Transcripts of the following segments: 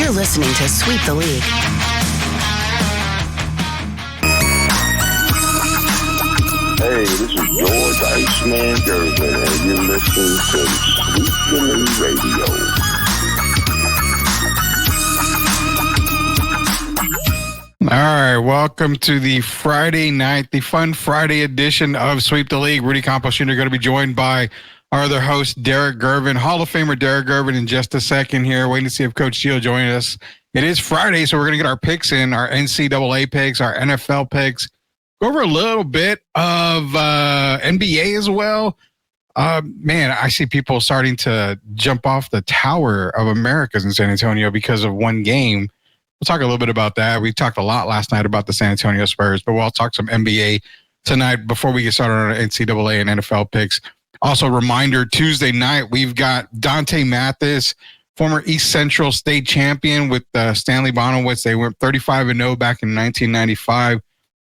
You're listening to Sweep the League. Hey, this is George Iceman Gervin, and you're listening to Sweep the League Radio. All right, welcome to the Friday night, the fun Friday edition of Sweep the League. Rudy Campos Jr. going to be joined by our other host, Derek Gervin, Hall of Famer Derek Gervin, in just a second here. Waiting to see if Coach Gio joins us. It is Friday, so we're going to get our picks in, our NCAA picks, our NFL picks. Go over a little bit of NBA as well. Man, I see people starting to jump off the Tower of Americas in San Antonio because of one game. We'll talk a little bit about that. We talked a lot last night about the San Antonio Spurs, but we'll talk some NBA tonight before we get started on our NCAA and NFL picks. Also, reminder, Tuesday night, we've got Dante Mathis, former East Central state champion with Stanley Bonowitz. They went 35-0 back in 1995.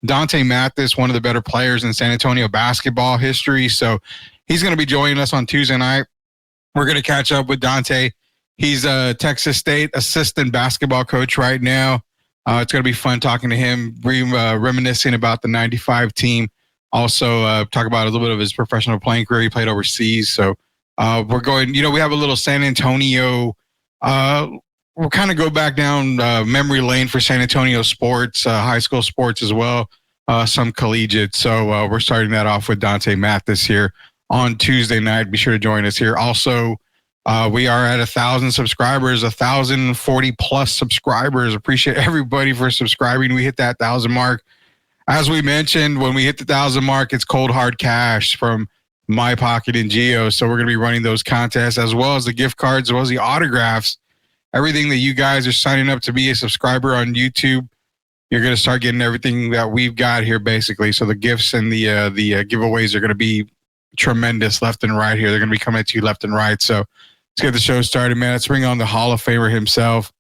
Dante Mathis, one of the better players in San Antonio basketball history. So he's going to be joining us on Tuesday night. We're going to catch up with Dante. He's a Texas State assistant basketball coach right now. It's going to be fun talking to him, reminiscing about the 95 team. Also, talk about a little bit of his professional playing career. He played overseas. So we're going, we have a little San Antonio. We'll kind of go back down memory lane for San Antonio sports, high school sports as well, some collegiate. So we're starting that off with Dante Mathis here on Tuesday night. Be sure to join us here. Also, we are at 1,000 subscribers, 1,040 plus subscribers. Appreciate everybody for subscribing. We hit that 1,000 mark. As we mentioned, when we hit the 1,000 mark, it's cold hard cash from My Pocket and Geo. So we're going to be running those contests as well as the gift cards, as well as the autographs. Everything that you guys are signing up to be a subscriber on YouTube, you're going to start getting everything that we've got here, basically. So the gifts and the giveaways are going to be tremendous left and right here. They're going to be coming at you left and right. So let's get the show started, man. Let's bring on the Hall of Famer himself.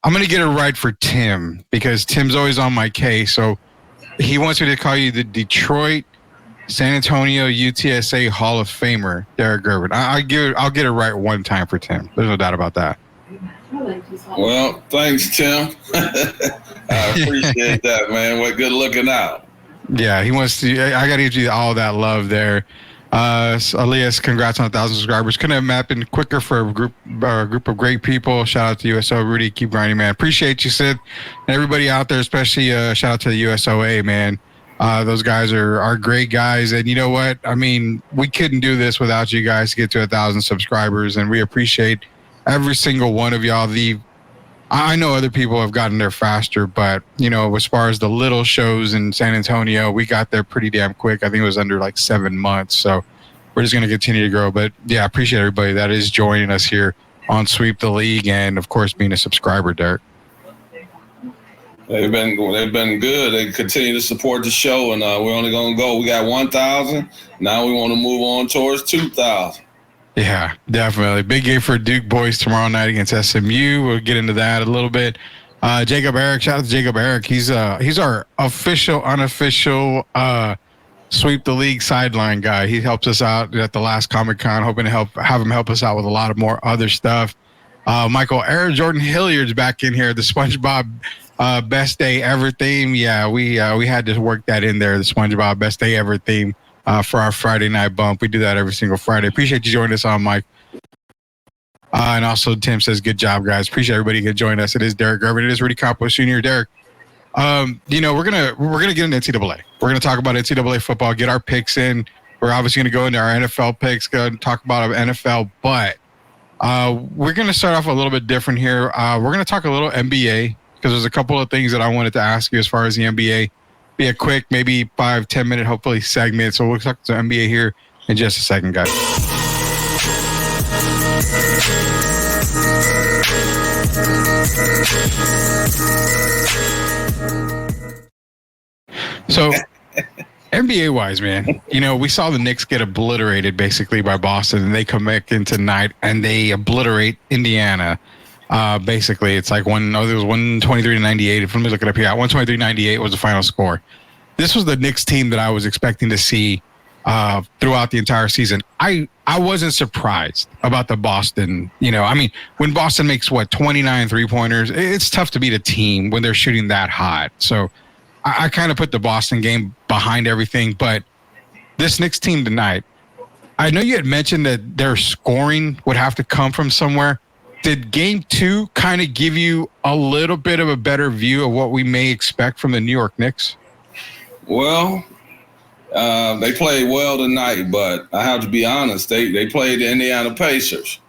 I'm going to get it right for Tim because Tim's always on my case. So he wants me to call you the Detroit San Antonio UTSA Hall of Famer, Derek Gervin. I'll get it right one time for Tim. There's no doubt about that. Well, thanks, Tim. I appreciate that, man. What good looking out. Yeah, he wants to. I got to give you all that love there. Elias, congrats on 1,000 subscribers. Couldn't have happened quicker for a group of great people. Shout out to USO, Rudy. Keep grinding, man. Appreciate you, Sid, and everybody out there. Especially shout out to the USOA, man. Those guys are great guys, and you know what? I mean, we couldn't do this without you guys to get to 1,000 subscribers, and we appreciate every single one of y'all. I know other people have gotten there faster, but, as far as the little shows in San Antonio, we got there pretty damn quick. I think it was under like 7 months. So we're just going to continue to grow. But, yeah, I appreciate everybody that is joining us here on Sweep the League and, of course, being a subscriber, Derek. They've been good. They continue to support the show, and we're only going to go. We got 1,000. Now we want to move on towards 2,000. Yeah, definitely. Big game for Duke boys tomorrow night against SMU. We'll get into that a little bit. Jacob Eric, shout out to Jacob Eric. He's our official, unofficial Sweep the League sideline guy. He helps us out at the last Comic-Con, hoping to have him help us out with a lot of more other stuff. Michael Aaron Jordan Hilliard's back in here, the SpongeBob Best Day Ever theme. Yeah, we had to work that in there, the SpongeBob Best Day Ever theme. For our Friday night bump. We do that every single Friday. Appreciate you joining us on, Mike. And also, Tim says, good job, guys. Appreciate everybody who joined us. It is Derek Gervin. It is Rudy Campos Jr. Derek, we're gonna get into NCAA. We're gonna talk about NCAA football, get our picks in. We're obviously gonna go into our NFL picks, go and talk about our NFL, but we're gonna start off a little bit different here. We're gonna talk a little NBA because there's a couple of things that I wanted to ask you as far as the NBA. Be a quick, maybe 5-10 minute, hopefully, segment. So we'll talk to NBA here in just a second, guys. So, NBA-wise, man, we saw the Knicks get obliterated basically by Boston, and they come back in tonight and they obliterate Indiana. Basically, it's like it was 123-98. Let me look it up here. 123-98 was the final score. This was the Knicks team that I was expecting to see throughout the entire season. I wasn't surprised about the Boston. I mean, when Boston makes 29 3-pointers, it's tough to beat a team when they're shooting that hot. So I kind of put the Boston game behind everything. But this Knicks team tonight, I know you had mentioned that their scoring would have to come from somewhere. Did game 2 kind of give you a little bit of a better view of what we may expect from the New York Knicks? Well, they played well tonight, but I have to be honest, they played the Indiana Pacers.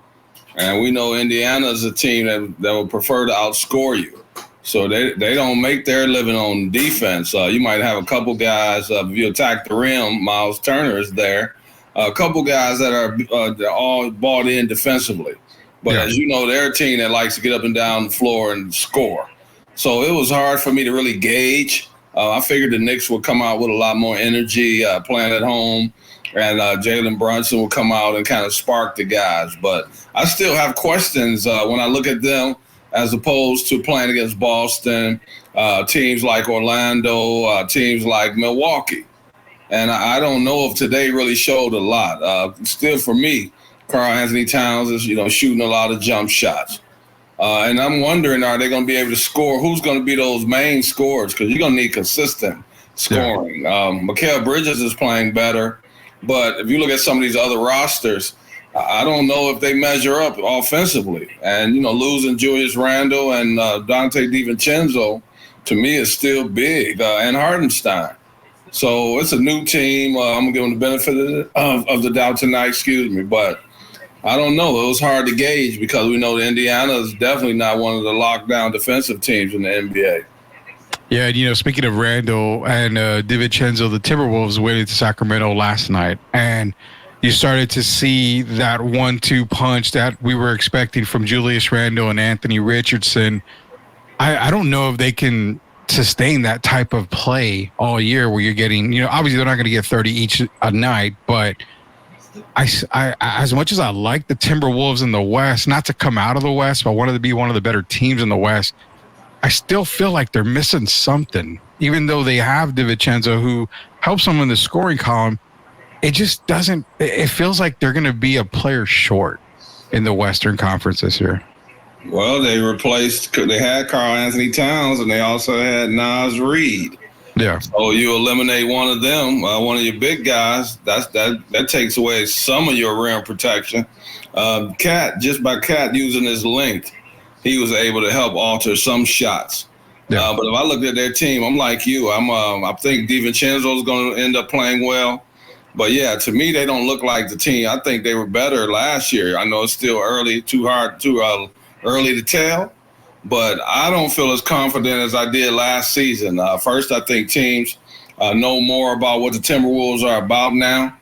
And we know Indiana is a team that would prefer to outscore you. So they don't make their living on defense. You might have a couple guys, if you attack the rim, Miles Turner is there. A couple guys that are they're all bought in defensively. But as you know, they're a team that likes to get up and down the floor and score. So it was hard for me to really gauge. I figured the Knicks would come out with a lot more energy playing at home, and Jalen Brunson will come out and kind of spark the guys. But I still have questions when I look at them as opposed to playing against Boston, teams like Orlando, teams like Milwaukee. And I don't know if today really showed a lot. Still, for me, Karl-Anthony Towns is, shooting a lot of jump shots. And I'm wondering, are they going to be able to score? Who's going to be those main scorers? Because you're going to need consistent scoring. Mikal Bridges is playing better. But if you look at some of these other rosters, I don't know if they measure up offensively. And, losing Julius Randle and Dante DiVincenzo, to me, is still big, and Hartenstein. So it's a new team. I'm going to give them the benefit of the doubt tonight, but I don't know. It was hard to gauge because we know that Indiana is definitely not one of the lockdown defensive teams in the NBA. Yeah, speaking of Randall and DiVincenzo, the Timberwolves went into Sacramento last night, and you started to see that 1-2 punch that we were expecting from Julius Randle and Anthony Richardson. I don't know if they can sustain that type of play all year where you're getting, obviously they're not going to get 30 each a night, but I as much as I like the Timberwolves in the West, not to come out of the West, but wanted to be one of the better teams in the West, I still feel like they're missing something. Even though they have DiVincenzo who helps them in the scoring column, it just doesn't, it feels like they're going to be a player short in the Western Conference this year. Well, they had Karl-Anthony Towns and they also had Naz Reid. Yeah. So you eliminate one of them, one of your big guys. That takes away some of your rim protection. Just by Cat using his length, he was able to help alter some shots. Yeah. But if I look at their team, I'm like you. I think DiVincenzo is going to end up playing well. But yeah, to me, they don't look like the team. I think they were better last year. I know it's still early, too early to tell. But I don't feel as confident as I did last season. First, I think teams know more about what the Timberwolves are about now.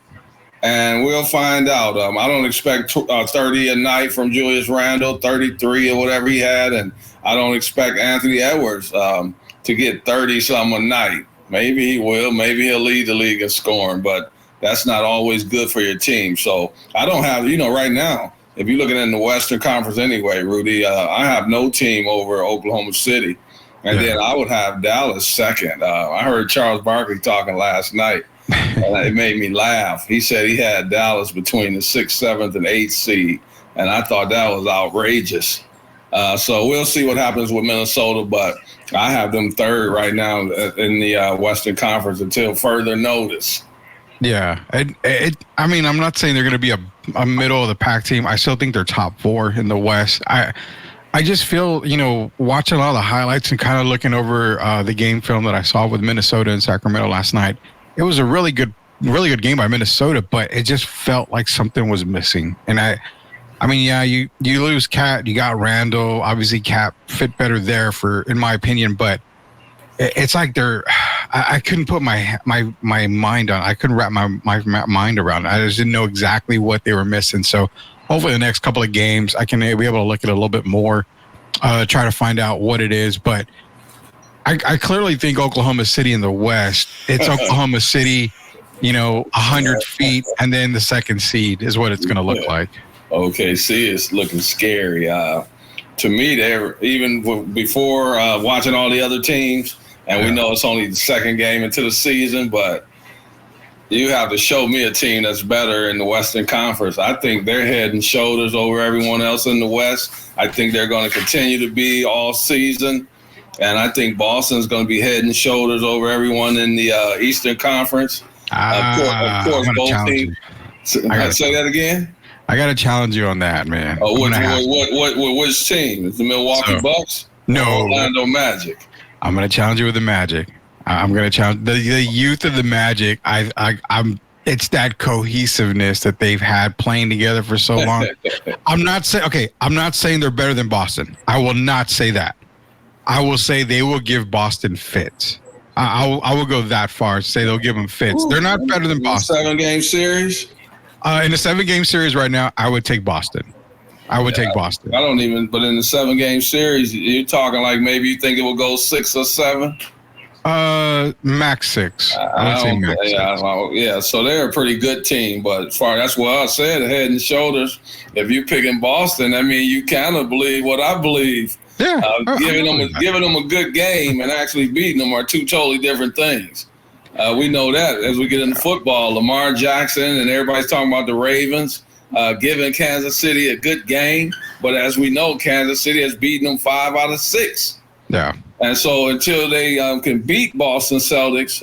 And we'll find out. I don't expect 30 a night from Julius Randle, 33 or whatever he had. And I don't expect Anthony Edwards to get 30-something a night. Maybe he will. Maybe he'll lead the league in scoring. But that's not always good for your team. So I don't have, right now, if you're looking in the Western Conference anyway, Rudy, I have no team over Oklahoma City. And then I would have Dallas second. I heard Charles Barkley talking last night, and it made me laugh. He said he had Dallas between the 6th, 7th, and 8th seed, and I thought that was outrageous. So we'll see what happens with Minnesota, but I have them third right now in the Western Conference until further notice. Yeah. I mean, I'm not saying they're going to be a middle of the pack team. I still think they're top 4 in the West. I just feel, watching all the highlights and kind of looking over the game film that I saw with Minnesota and Sacramento last night, it was a really good game by Minnesota, but it just felt like something was missing. And I mean, yeah, you lose Cat, you got Randall. Obviously, Cat fit better there in my opinion, but it's like I couldn't put my mind on. I couldn't wrap my mind around it. I just didn't know exactly what they were missing. So hopefully the next couple of games I can be able to look at it a little bit more, try to find out what it is. But I clearly think Oklahoma City in the West, it's Oklahoma City, 100 feet, and then the second seed is what it's going to look like. OKC is looking scary. To me, they're even before watching all the other teams, and we know it's only the second game into the season, but You have to show me a team that's better in the Western Conference. I think they're head and shoulders over everyone else in the West. I think they're going to continue to be all season. And I think Boston's going to be head and shoulders over everyone in the Eastern Conference. Of course, both teams. Say that again? I got to challenge you on that, man. Oh, which team? Is the Milwaukee Bucks? No. Orlando Magic. I'm going to challenge you with the Magic. I'm going to challenge the youth of the Magic. It's that cohesiveness that they've had playing together for so long. I'm not saying they're better than Boston. I will not say that. I will say they will give Boston fits. I will go that far. Say they'll give them fits. They're not better than Boston. 7-game series. In a 7-game series right now, I would take Boston. Take Boston. I don't even. But in the 7-game series, you're talking like maybe you think it will go 6 or 7. Max 6. I would say max 6. So they're a pretty good team. But as far that's what I said, head and shoulders. If you're picking Boston, I mean, you kind of believe what I believe. Yeah, giving them a good game and actually beating them are two totally different things. We know that as we get into football, Lamar Jackson and everybody's talking about the Ravens giving Kansas City a good game, but as we know, Kansas City has beaten them 5 out of 6. Yeah. And so until they can beat Boston Celtics,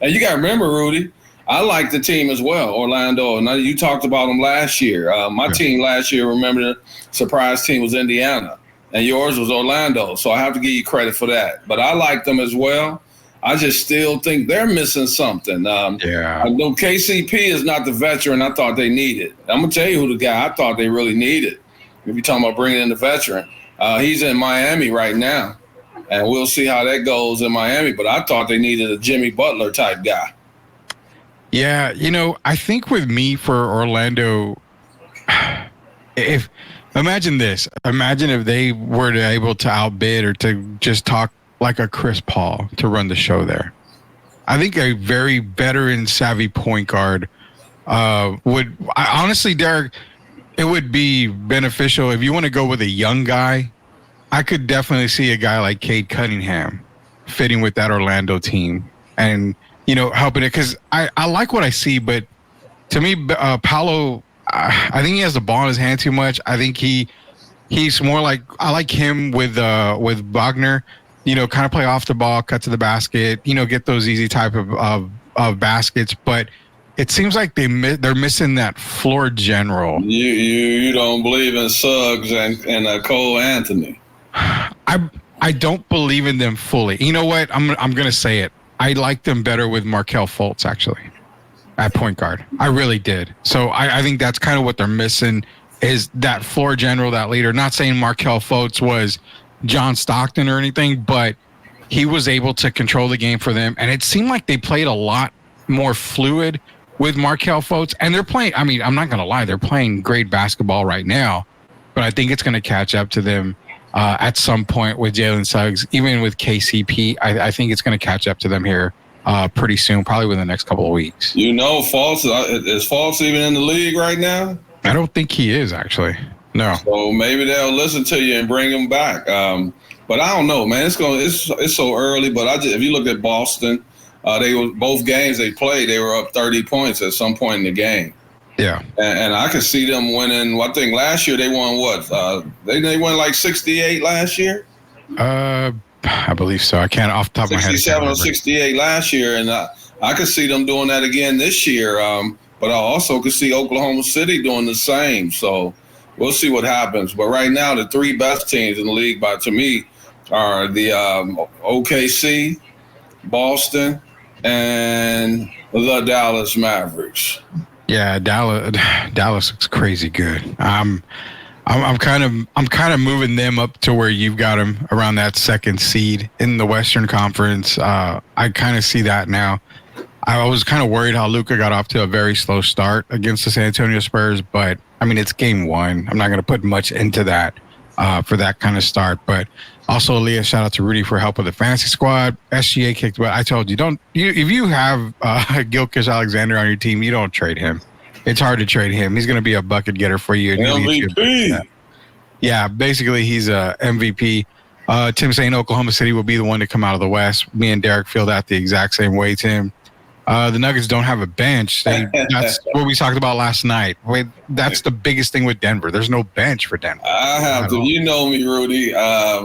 and you got to remember, Rudy, I like the team as well, Orlando. Now you talked about them last year. My team last year, remember, the surprise team was Indiana, and yours was Orlando. So I have to give you credit for that. But I like them as well. I just still think they're missing something. I know KCP is not the veteran I thought they needed. I'm going to tell you who the guy I thought they really needed. If you're talking about bringing in the veteran, he's in Miami right now. And we'll see how that goes in Miami. But I thought they needed a Jimmy Butler type guy. Yeah, I think with me for Orlando, imagine this. Imagine if they were able to outbid or to just talk like a Chris Paul to run the show there. I think a very veteran savvy point guard honestly, Derek, it would be beneficial if you want to go with a young guy. I could definitely see a guy like Cade Cunningham fitting with that Orlando team and, helping it. Because I like what I see, but to me, Paolo, I think he has the ball in his hand too much. I think he's more like, I like him with Wagner, kind of play off the ball, cut to the basket, get those easy type of baskets. But it seems like they're missing that floor general. You don't believe in Suggs and Cole Anthony. I don't believe in them fully. You know what? I'm going to say it. I like them better with Markelle Fultz, actually, at point guard. I really did. So I think that's kind of what they're missing is that floor general, that leader. Not saying Markelle Fultz was John Stockton or anything, but he was able to control the game for them. And it seemed like they played a lot more fluid with Markelle Fultz. And they're playing, I mean, I'm not going to lie, they're playing great basketball right now, but I think it's going to catch up to them at some point with Jalen Suggs, even with KCP. I think it's going to catch up to them here pretty soon, probably within the next couple of weeks. Fultz, is Fultz even in the league right now? I don't think he is, actually. No. So maybe they'll listen to you and bring him back. But I don't know, man. It's so early. But if you look at Boston, both games they played, they were up 30 points at some point in the game. Yeah. And I could see them winning. I think last year they won what? They won like 68 last year? I believe so. I can't off the top of my head. 67 or 68 last year. And I could see them doing that again this year. But I also could see Oklahoma City doing the same. So we'll see what happens. But right now, the 3 best teams in the league, to me, are the OKC, Boston, and the Dallas Mavericks. Yeah, Dallas looks crazy good. I'm kind of moving them up to where you've got them around that 2nd seed in the Western Conference. I kind of see that now. I was kind of worried how Luka got off to a very slow start against the San Antonio Spurs, but I mean, it's game 1. I'm not going to put much into that for that kind of start. But also, Leah, shout out to Rudy for help with the fantasy squad. SGA kicked butt. I told you, if you have Gilgeous Alexander on your team, you don't trade him. It's hard to trade him. He's going to be a bucket getter for you. MVP. Yeah, basically, he's a MVP. Tim saying Oklahoma City will be the one to come out of the West. Me and Derek feel that the exact same way, Tim. The Nuggets don't have a bench. That's what we talked about last night. That's the biggest thing with Denver. There's no bench for Denver. I have to. You know me, Rudy. I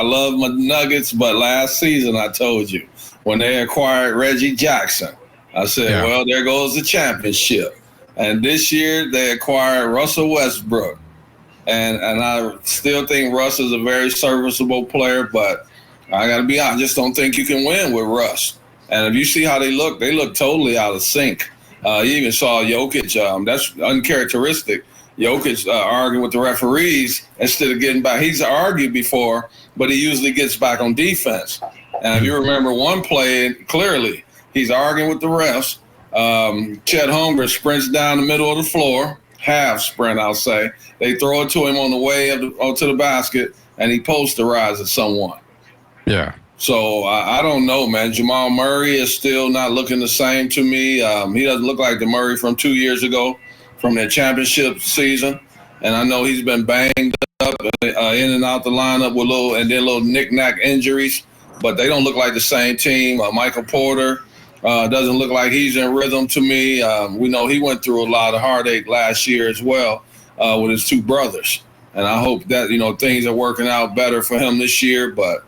love my Nuggets, but last season I told you when they acquired Reggie Jackson, I said, well, there goes the championship. And this year they acquired Russell Westbrook. And I still think Russ is a very serviceable player, but I got to be honest, I just don't think you can win with Russ. And if you see how they look totally out of sync. You even saw Jokic. That's uncharacteristic. Jokic arguing with the referees instead of getting back. He's argued before, but he usually gets back on defense. And if you remember one play, clearly, he's arguing with the refs. Chet Holmgren sprints down the middle of the floor, half sprint, I'll say. They throw it to him on the way to the basket, and he posterizes someone. Yeah. So I don't know, man. Jamal Murray is still not looking the same to me. He doesn't look like the Murray from 2 years ago, from their championship season. And I know he's been banged up in and out the lineup with little knick-knack injuries. But they don't look like the same team. Michael Porter doesn't look like he's in rhythm to me. We know he went through a lot of heartache last year as well with his two brothers. And I hope that, things are working out better for him this year. But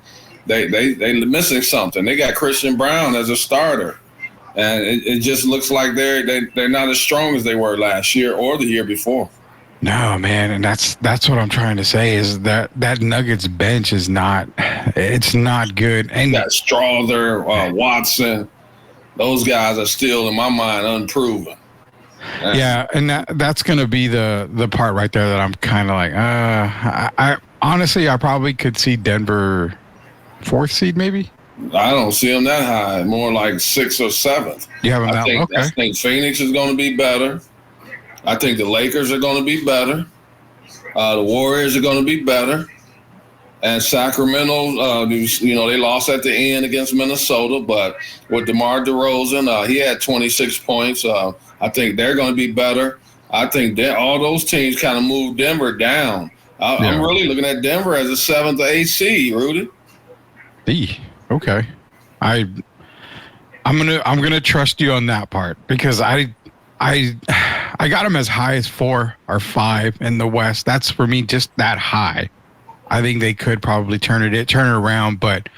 They're missing something. They got Christian Brown as a starter, and it just looks like they're not as strong as they were last year or the year before. No, man, and that's what I'm trying to say is that Nuggets bench is not good. And that Strother, Watson, those guys are still in my mind unproven. Yeah, and that's going to be the part right there that I'm kind of like, I honestly I probably could see Denver 4th seed, maybe? I don't see them that high. More like 6th or 7th. You have them that low? Okay. I think Phoenix is going to be better. I think the Lakers are going to be better. The Warriors are going to be better. And Sacramento, they lost at the end against Minnesota, but with DeMar DeRozan, he had 26 points. I think they're going to be better. I think all those teams kind of moved Denver down. I'm really looking at Denver as a 7th or 8th seed, Rudy. Okay. I'm gonna trust you on that part because I got them as high as 4 or 5 in the West. That's for me just that high. I think they could probably turn it around, but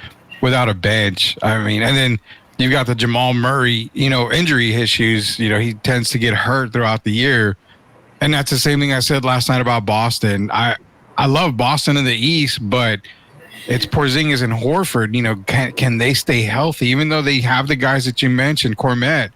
without a bench. I mean, and then you've got the Jamal Murray, injury issues. He tends to get hurt throughout the year, and that's the same thing I said last night about Boston. I love Boston in the East, but it's Porzingis and Horford. Can they stay healthy? Even though they have the guys that you mentioned, Kornet,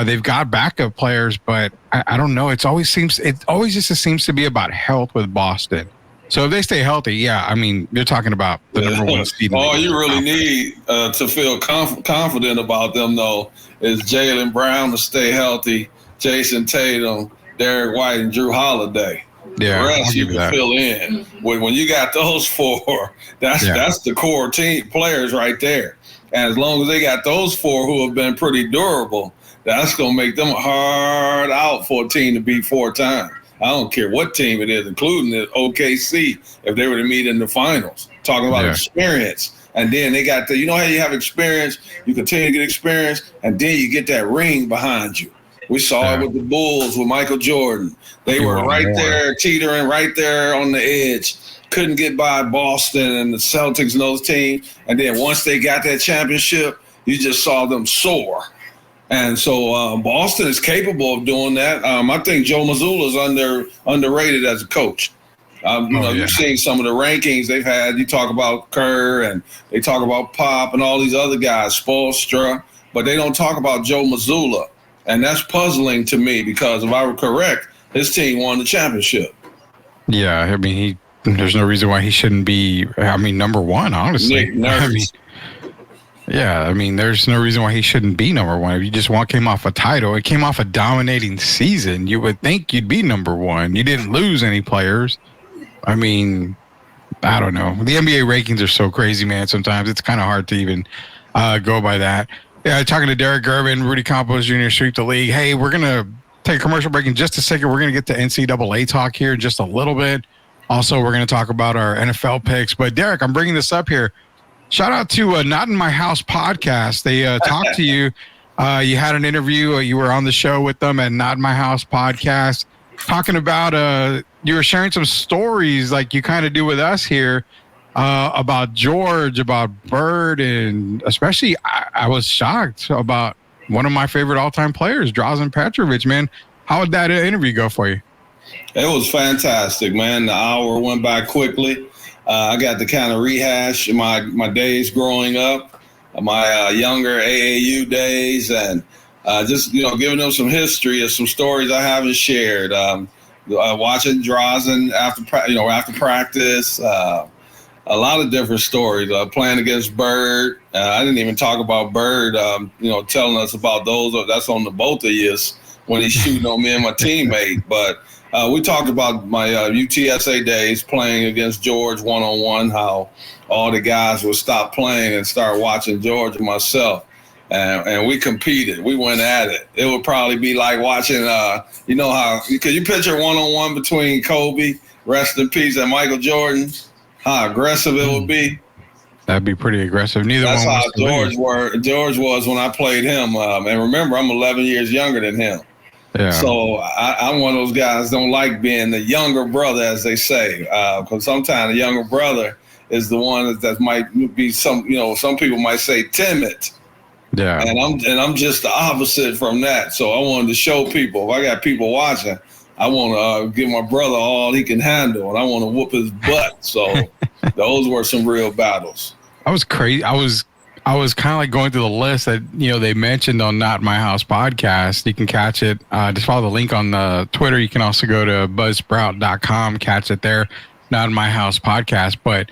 they've got backup players, but I don't know. It always seems to be about health with Boston. So if they stay healthy, you're talking about the number 1 seed. All you really need to feel confident about them, though, is Jaylen Brown to stay healthy, Jason Tatum, Derek White, and Drew Holiday. Yeah, the rest you can fill in. When you got those 4, that's the core team players right there. And as long as they got those 4 who have been pretty durable, that's going to make them hard out for a team to beat 4 times. I don't care what team it is, including the OKC, if they were to meet in the finals. Talking about experience. And then they got how you have experience, you continue to get experience, and then you get that ring behind you. We saw it with the Bulls, with Michael Jordan. They were right there, teetering right there on the edge. Couldn't get by Boston and the Celtics and those teams. And then once they got that championship, you just saw them soar. And so Boston is capable of doing that. I think Joe Mazzulla is underrated as a coach. You've seen some of the rankings they've had. You talk about Kerr and they talk about Pop and all these other guys, Spoelstra, but they don't talk about Joe Mazzulla. And that's puzzling to me because if I were correct, his team won the championship. Yeah, I mean, there's no reason why he shouldn't be, number 1, honestly. Nick Nurse. There's no reason why he shouldn't be number 1. If you just came off a title, it came off a dominating season, you would think you'd be number 1. You didn't lose any players. I don't know. The NBA rankings are so crazy, man. Sometimes it's kind of hard to even go by that. Yeah, talking to Derek Gervin, Rudy Campos Jr., Sweep the League. Hey, we're going to take a commercial break in just a second. We're going to get to NCAA talk here in just a little bit. Also, we're going to talk about our NFL picks. But, Derek, I'm bringing this up here. shout out to Not in My House podcast. They talked to you. You had an interview. You were on the show with them at Not in My House podcast, talking about you were sharing some stories like you kind of do with us here about George, about Bird, and especially I was shocked about one of my favorite all-time players, Drazen Petrovic. Man, how did that interview go for you? It was fantastic, man. The hour went by quickly. I got to kind of rehash my days growing up, my younger AAU days, and just giving them some history of some stories I haven't shared. Watching Drazen after practice, a lot of different stories. Playing against Bird, I didn't even talk about Bird. Telling us about those. That's on the both of you when he's shooting on me and my teammate, but. We talked about my UTSA days playing against George one-on-one, how all the guys would stop playing and start watching George and myself. And we competed. We went at it. It would probably be like watching, could you picture one-on-one between Kobe, rest in peace, and Michael Jordan? How aggressive it would be. That'd be pretty aggressive. That's how George was when I played him. And remember, I'm 11 years younger than him. Yeah. So I'm one of those guys don't like being the younger brother, as they say, because sometimes the younger brother is the one that might be some people might say timid. Yeah. And I'm just the opposite from that. So I wanted to show people, if I got people watching, I want to give my brother all he can handle, and I want to whoop his butt. So those were some real battles. I was crazy. I was kind of like going through the list that, they mentioned on Not My House podcast. You can catch it. Just follow the link on the Twitter. You can also go to buzzsprout.com, catch it there. Not My House podcast. But,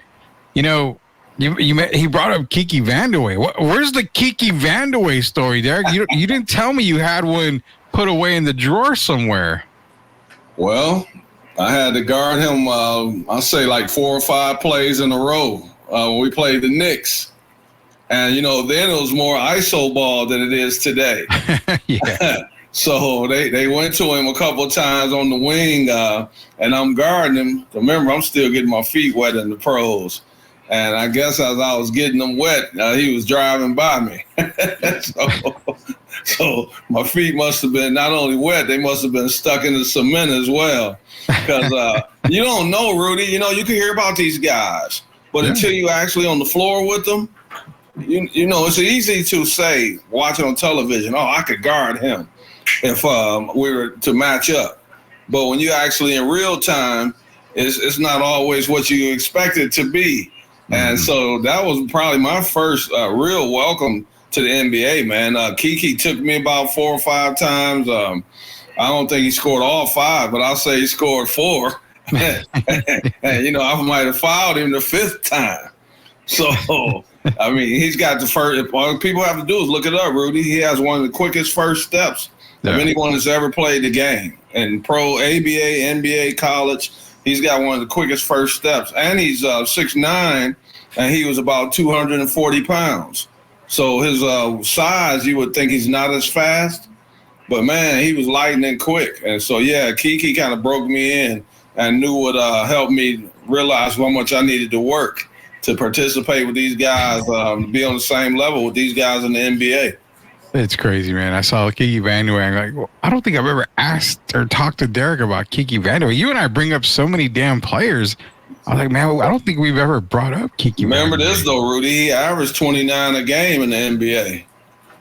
he brought up Kiki Vandeweghe. Where's the Kiki Vandeweghe story, Derek? You didn't tell me you had one put away in the drawer somewhere. Well, I had to guard him, I'll say like 4 or 5 plays in a row when we played the Knicks. And, then it was more ISO ball than it is today. So they went to him a couple of times on the wing, and I'm guarding him. Remember, I'm still getting my feet wet in the pros. And I guess as I was getting them wet, he was driving by me. So my feet must have been not only wet, they must have been stuck in the cement as well. Because you don't know, Rudy. You can hear about these guys. But until you actually on the floor with them, it's easy to say, watching on television, I could guard him if we were to match up. But when you actually in real time, it's not always what you expect it to be. Mm-hmm. And so that was probably my first real welcome to the NBA, man. Kiki took me about 4 or 5 times. I don't think he scored all 5, but I'll say he scored 4. and, I might have fouled him the 5th time. So, I mean, he's got the first. All people have to do is look it up, Rudy. He has one of the quickest first steps of anyone that's ever played the game. And pro, ABA, NBA, college, he's got one of the quickest first steps. And he's 6'9", and he was about 240 pounds. So his size, you would think he's not as fast. But, man, he was lightning quick. And so, Kiki kind of broke me in and knew what helped me realize how much I needed to work to participate with these guys, be on the same level with these guys in the NBA. It's crazy, man. I saw Kiki Vandeweghe. I'm like, I don't think I've ever asked or talked to Derek about Kiki Vandeweghe. You and I bring up so many damn players. I was like, man, I don't think we've ever brought up Kiki Remember Vandeweghe. This, though, Rudy. He averaged 29 a game in the NBA.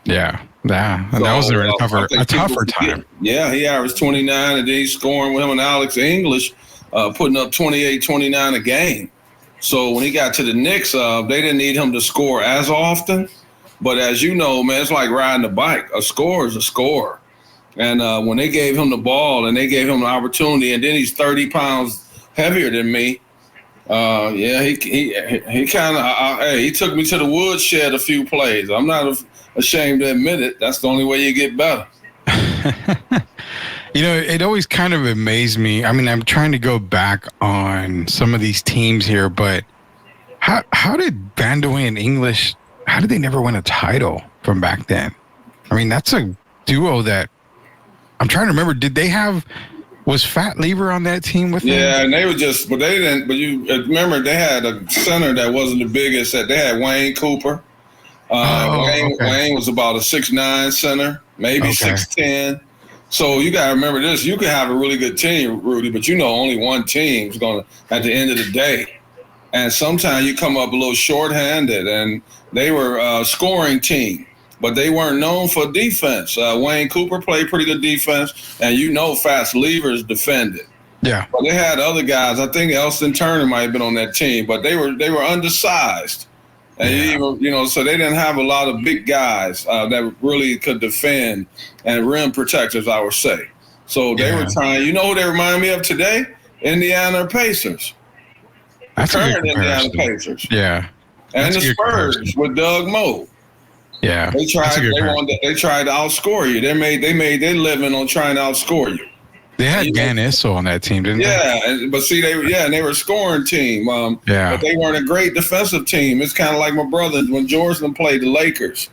Yeah. That was a tougher time. Yeah, he averaged 29, and then he's scoring with him and Alex English, putting up 28, 29 a game. So when he got to the Knicks, they didn't need him to score as often. But as you know, man, it's like riding a bike. A score is a score. And when they gave him the ball and they gave him an opportunity, and then he's 30 pounds heavier than me, he kind of he took me to the woodshed a few plays. I'm not ashamed to admit it. That's the only way you get better. It always kind of amazed me. I mean, I'm trying to go back on some of these teams here, but how did Vandeweghe and English, how did they never win a title from back then? I mean, that's a duo that I'm trying to remember. Did they have Was Fat Lever on that team with them? Yeah, and they were just, but they didn't. But you remember they had a center that wasn't the biggest. They had Wayne Cooper. Wayne was about a 6'9" center, maybe 6'10". So you got to remember this. You can have a really good team, Rudy, but you know only one team is going to, at the end of the day. And sometimes you come up a little shorthanded, and they were a scoring team, but they weren't known for defense. Wayne Cooper played pretty good defense, and you know Fast Levers defended. Yeah. But they had other guys. I think Elston Turner might have been on that team, but they were undersized. And even, so they didn't have a lot of big guys that really could defend and rim protectors, I would say. So they were trying. You know who they remind me of today? Indiana Pacers. That's Current Indiana Pacers. Yeah. And the Spurs with Doug Moe. Yeah. They tried. They tried to outscore you. They made their living on trying to outscore you. They had Gan Issel on that team, didn't they? Yeah, but see, and they were a scoring team. But they weren't a great defensive team. It's kind of like my brother when Jordan played the Lakers.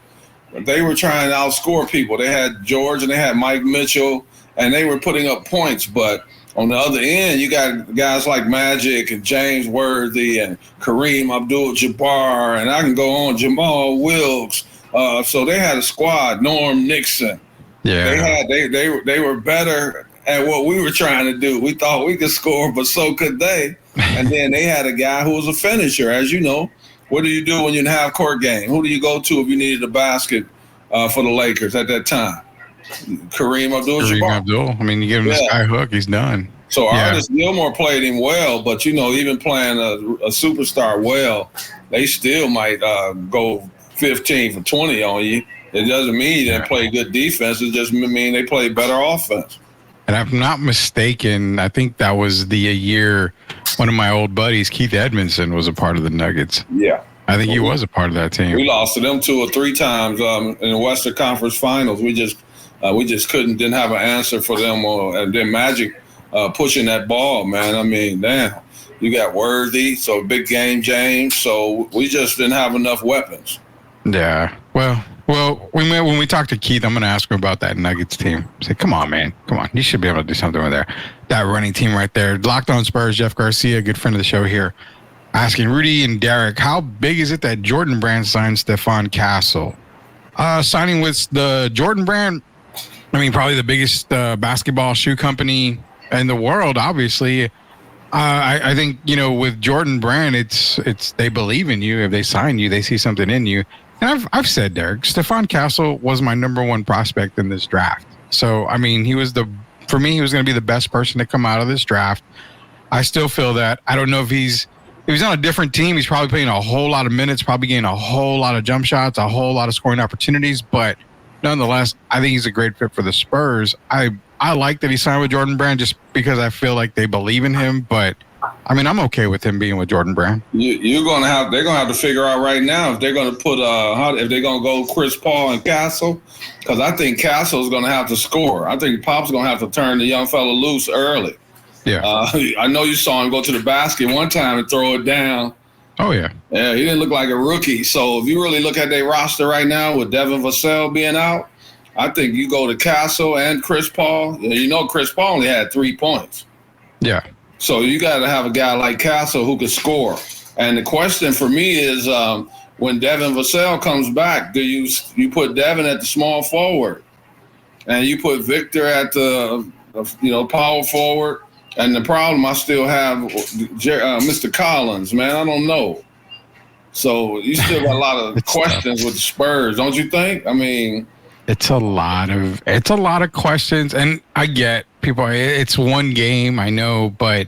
They were trying to outscore people. They had George and they had Mike Mitchell, and they were putting up points. But on the other end, you got guys like Magic and James Worthy and Kareem Abdul-Jabbar, and I can go on, Jamal Wilkes. So they had a squad. Norm Nixon. Yeah, they were better at what we were trying to do. We thought we could score, but so could they. And then they had a guy who was a finisher, as you know. What do you do when you're in a half-court game? Who do you go to if you needed a basket for the Lakers at that time? Kareem Abdul-Jabbar. I mean, you give him the sky hook, he's done. So Artis Gilmore played him well, but, even playing a superstar well, they still might go 15 for 20 on you. It doesn't mean you didn't play good defense. It just mean they played better offense. And if I'm not mistaken, I think that was the year one of my old buddies, Keith Edmondson, was a part of the Nuggets. Yeah. I think he was a part of that team. We lost to them 2 or 3 times in the Western Conference Finals. We just didn't have an answer for them. And then Magic pushing that ball, man. I mean, damn. You got Worthy, so big game, James. So we just didn't have enough weapons. Yeah. Well, when we talk to Keith, I'm going to ask him about that Nuggets team. Say, come on, man. Come on. You should be able to do something with there. That running team right there. Locked On Spurs, Jeff Garcia, good friend of the show here, asking Rudy and Derek, how big is it that Jordan Brand signed Stephon Castle? Signing with the Jordan Brand, I mean, probably the biggest basketball shoe company in the world, obviously. I think, with Jordan Brand, it's they believe in you. If they sign you, they see something in you. And I've said, Derek, Stephon Castle was my number 1 prospect in this draft. So, I mean, for me, he was going to be the best person to come out of this draft. I still feel that. I don't know if he's on a different team, he's probably playing a whole lot of minutes, probably getting a whole lot of jump shots, a whole lot of scoring opportunities. But nonetheless, I think he's a great fit for the Spurs. I like that he signed with Jordan Brand just because I feel like they believe in him. But I mean, I'm okay with him being with Jordan Brand. They're gonna have to figure out right now if they're gonna put if they're gonna go Chris Paul and Castle, because I think Castle's gonna have to score. I think Pop's gonna have to turn the young fella loose early. Yeah. I know you saw him go to the basket one time and throw it down. Oh yeah. Yeah, he didn't look like a rookie. So if you really look at their roster right now with Devin Vassell being out, I think you go to Castle and Chris Paul. Chris Paul only had 3 points. Yeah. So you got to have a guy like Castle who could score. And the question for me is, when Devin Vassell comes back, do you put Devin at the small forward, and you put Victor at the power forward? And the problem I still have, Mr. Collins, man, I don't know. So you still got a lot of questions with the Spurs, don't you think? I mean, it's a lot of questions, and I get people. It's one game, I know, but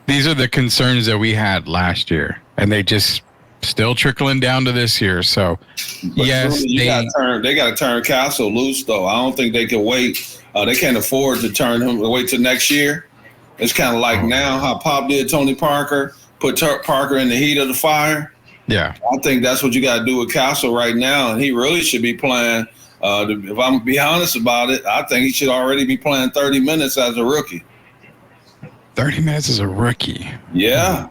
these are the concerns that we had last year, and they just still trickling down to this year. So, yes, they got to turn Castle loose, though. I don't think they can wait. They can't afford to turn him wait till next year. It's kind of like now how Pop did Tony Parker, put Parker in the heat of the fire. Yeah, I think that's what you got to do with Castle right now, and he really should be playing. If I'm be honest about it, I think he should already be playing 30 minutes as a rookie. 30 minutes as a rookie. Yeah.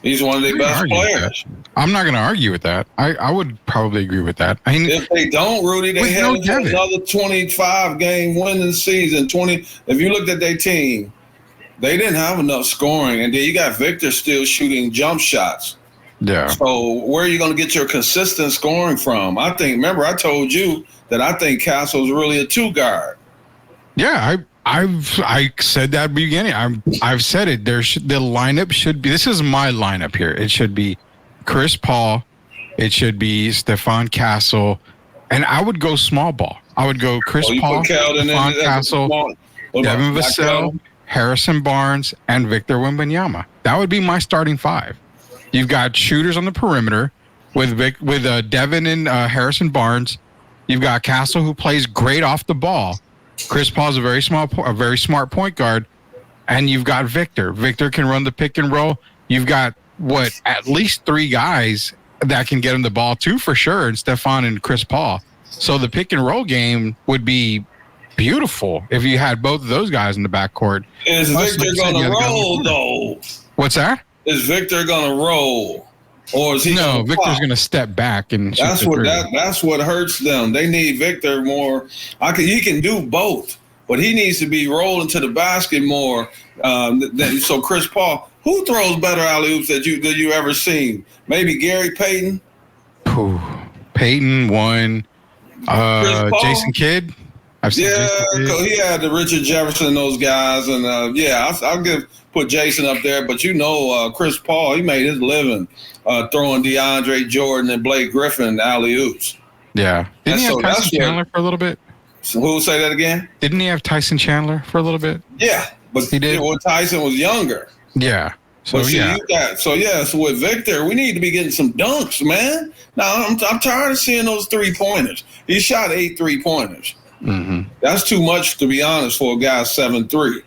He's one of their best players. I'm not going to argue with that. I would probably agree with that. I mean, if they don't, Rudy, they have another 25-game winning season. If you looked at their team, they didn't have enough scoring, and then you got Victor still shooting jump shots. Yeah. So where are you going to get your consistent scoring from? Remember I told you that I think Castle's really a 2-guard. Yeah, I said that at the beginning. I've said it. The lineup should be. This is my lineup here. It should be Chris Paul. It should be Stephon Castle, and I would go small ball. I would go Chris Paul, Stephon Castle, Devin Vassell, Harrison Barnes, and Victor Wembanyama. That would be my starting 5. You've got shooters on the perimeter with Devin and Harrison Barnes. You've got Castle, who plays great off the ball. Chris Paul's a very smart point guard, and you've got Victor. Victor can run the pick and roll. You've got at least 3 guys that can get him the ball, 2 for sure, and Stephon and Chris Paul. So the pick and roll game would be beautiful if you had both of those guys in the backcourt. Is Victor going to roll though? What's that? Is Victor going to roll? Or is he? No, Victor's going to step back and shoot that's what hurts them. They need Victor more. He can do both, but he needs to be rolling to the basket more. So Chris Paul, who throws better alley-oops that you ever seen? Maybe Gary Payton. Payton won. Jason Kidd. I've seen because he had the Richard Jefferson and those guys, and I'll put Jason up there. But Chris Paul, he made his living throwing DeAndre Jordan and Blake Griffin alley-oops. Yeah. Didn't he have Tyson Chandler for a little bit? So who say that again? Didn't he have Tyson Chandler for a little bit? Yeah, but he did. Well, Tyson was younger. Yeah. So with Victor, we need to be getting some dunks, man. Now I'm tired of seeing those 3-pointers. He shot 8 3-pointers. Mm-hmm. That's too much, to be honest, for a guy 7'3".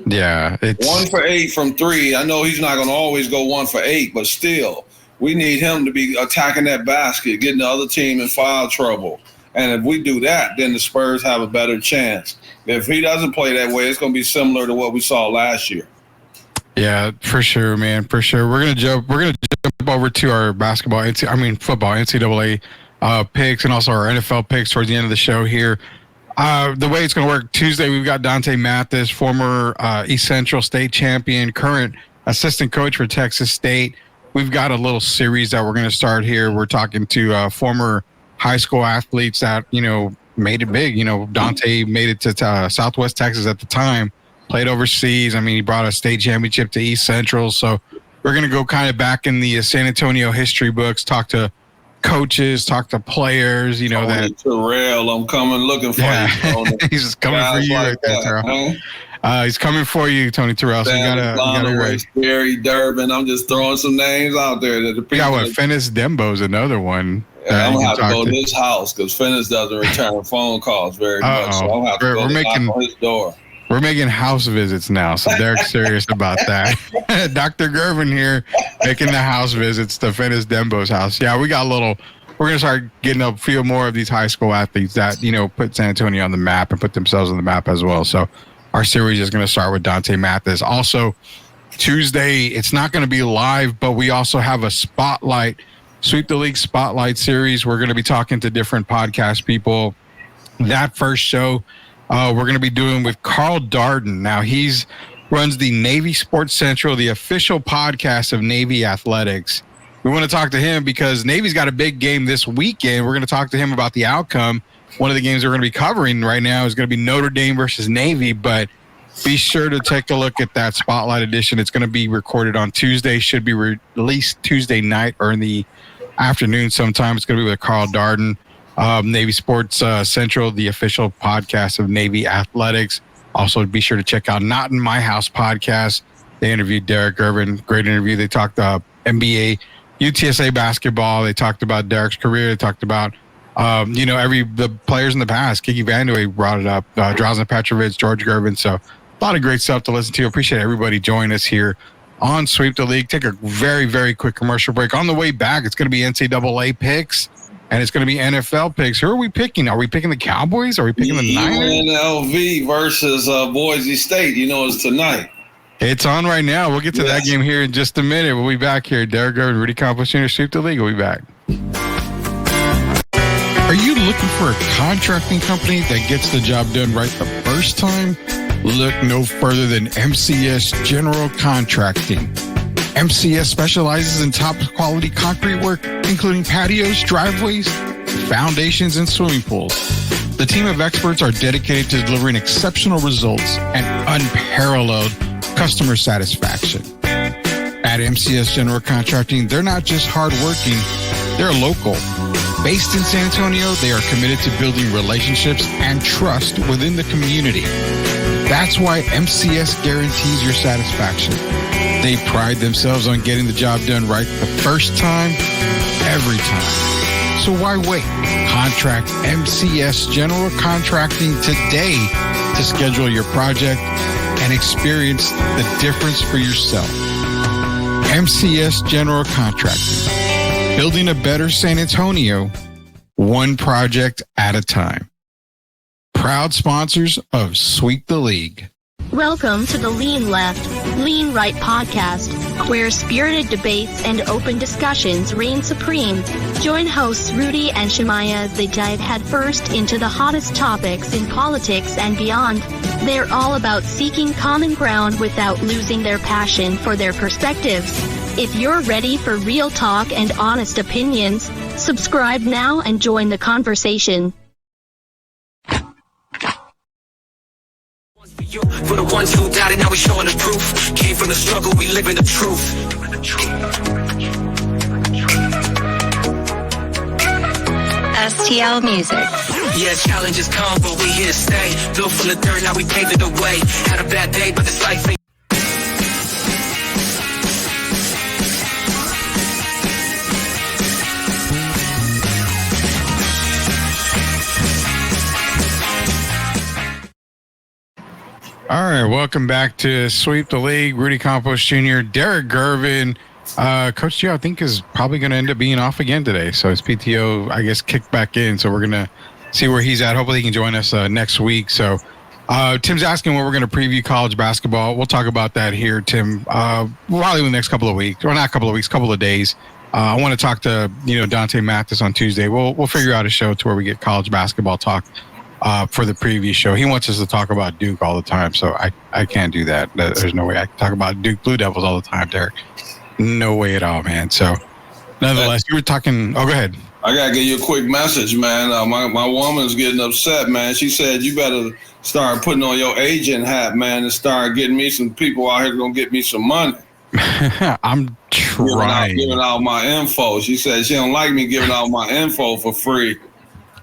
Yeah, it's 1 for 8 from 3. I know he's not going to always go 1 for 8, but still, we need him to be attacking that basket, getting the other team in foul trouble. And if we do that, then the Spurs have a better chance. If he doesn't play that way, it's going to be similar to what we saw last year. Yeah, for sure, man, for sure. We're gonna jump over to our football NCAA picks and also our NFL picks towards the end of the show here. The way it's going to work, Tuesday we've got Dante Mathis, former East Central State champion, current assistant coach for Texas State. We've got a little series that we're going to start here. We're talking to former high school athletes that, made it big. Dante made it to Southwest Texas at the time, played overseas. I mean, he brought a state championship to East Central. So we're going to go kind of back in the San Antonio history books, talk to coaches, talk to players, that Terrell, I'm coming looking for you. He's just coming for you right there, Terrell. He's coming for you, Tony Terrell. So you gotta race. Barry Durbin. I'm just throwing some names out there that the people. Yeah, Finis Dembo's another one. I'm gonna have to go to his house because Finis doesn't return phone calls very much. So I'm gonna have to go knock on his door. We're making house visits now, so Derek's serious about that. Dr. Gervin here making the house visits to Finis Dembo's house. Yeah, we're going to start getting a few more of these high school athletes that, put San Antonio on the map and put themselves on the map as well. So our series is going to start with Dante Mathis. Also, Tuesday, it's not going to be live, but we also have a Sweep the League Spotlight series. We're going to be talking to different podcast people. That first show, we're going to be doing with Carl Darden. Now, runs the Navy Sports Central, the official podcast of Navy Athletics. We want to talk to him because Navy's got a big game this weekend. We're going to talk to him about the outcome. One of the games we're going to be covering right now is going to be Notre Dame versus Navy, but be sure to take a look at that Spotlight edition. It's going to be recorded on Tuesday, should be released Tuesday night or in the afternoon sometime. It's going to be with Carl Darden. Navy Sports Central, the official podcast of Navy Athletics. Also, be sure to check out Not in My House podcast. They interviewed Derek Gervin. Great interview. They talked NBA, UTSA basketball. They talked about Derek's career. They talked about, the players in the past. Kiki Vandeweghe brought it up. Drazen Petrovic, George Gervin. So a lot of great stuff to listen to. Appreciate everybody joining us here on Sweep the League. Take a very, very quick commercial break. On the way back, it's going to be NCAA picks. And it's going to be NFL picks. Who are we picking? Are we picking the Cowboys? Are we picking the Niners? UNLV versus Boise State. It's tonight. It's on right now. We'll get to that game here in just a minute. We'll be back here. Derek Gervin, Rudy Campos Jr., Sweep the League. We'll be back. Are you looking for a contracting company that gets the job done right the first time? Look no further than MCS General Contracting. MCS specializes in top quality concrete work, including patios, driveways, foundations, and swimming pools. The team of experts are dedicated to delivering exceptional results and unparalleled customer satisfaction. At MCS General Contracting, they're not just hardworking, they're local. Based in San Antonio, they are committed to building relationships and trust within the community. That's why MCS guarantees your satisfaction. They pride themselves on getting the job done right the first time, every time. So why wait? Contract MCS General Contracting today to schedule your project and experience the difference for yourself. MCS General Contracting. Building a better San Antonio, one project at a time. Proud sponsors of Sweep the League. Welcome to the Lean Left, Lean Right podcast, where spirited debates and open discussions reign supreme. Join hosts Rudy and Shemaya as they dive headfirst into the hottest topics in politics and beyond. They're all about seeking common ground without losing their passion for their perspectives. If you're ready for real talk and honest opinions, subscribe now and join the conversation. For the ones who doubted, now we're showing the proof. Came from the struggle, we live in the truth. STL Music. Yeah, challenges come, but we here to stay. Built from the dirt, now we paving the way. Had a bad day, but this life ain't. All right, welcome back to Sweep the League. Rudy Campos Jr., Derek Gervin. Coach Gio, I think, is probably going to end up being off again today. So his PTO, I guess, kicked back in. So we're going to see where he's at. Hopefully he can join us next week. So Tim's asking when we're going to preview college basketball. We'll talk about that here, Tim, probably in the next couple of weeks. Or not couple of weeks, couple of days. I want to talk to, Dante Mathis on Tuesday. We'll figure out a show to where we get college basketball talk. For the previous show. He wants us to talk about Duke all the time, so I can't do that. There's no way I can talk about Duke Blue Devils all the time, Derek. No way at all, man. So, nonetheless, you were talking. Oh, go ahead. I gotta give you a quick message, man. My woman's getting upset, man. She said you better start putting on your agent hat, man, and start getting me some people out here gonna get me some money. I'm trying. Giving out my info. She said she don't like me giving out my info for free.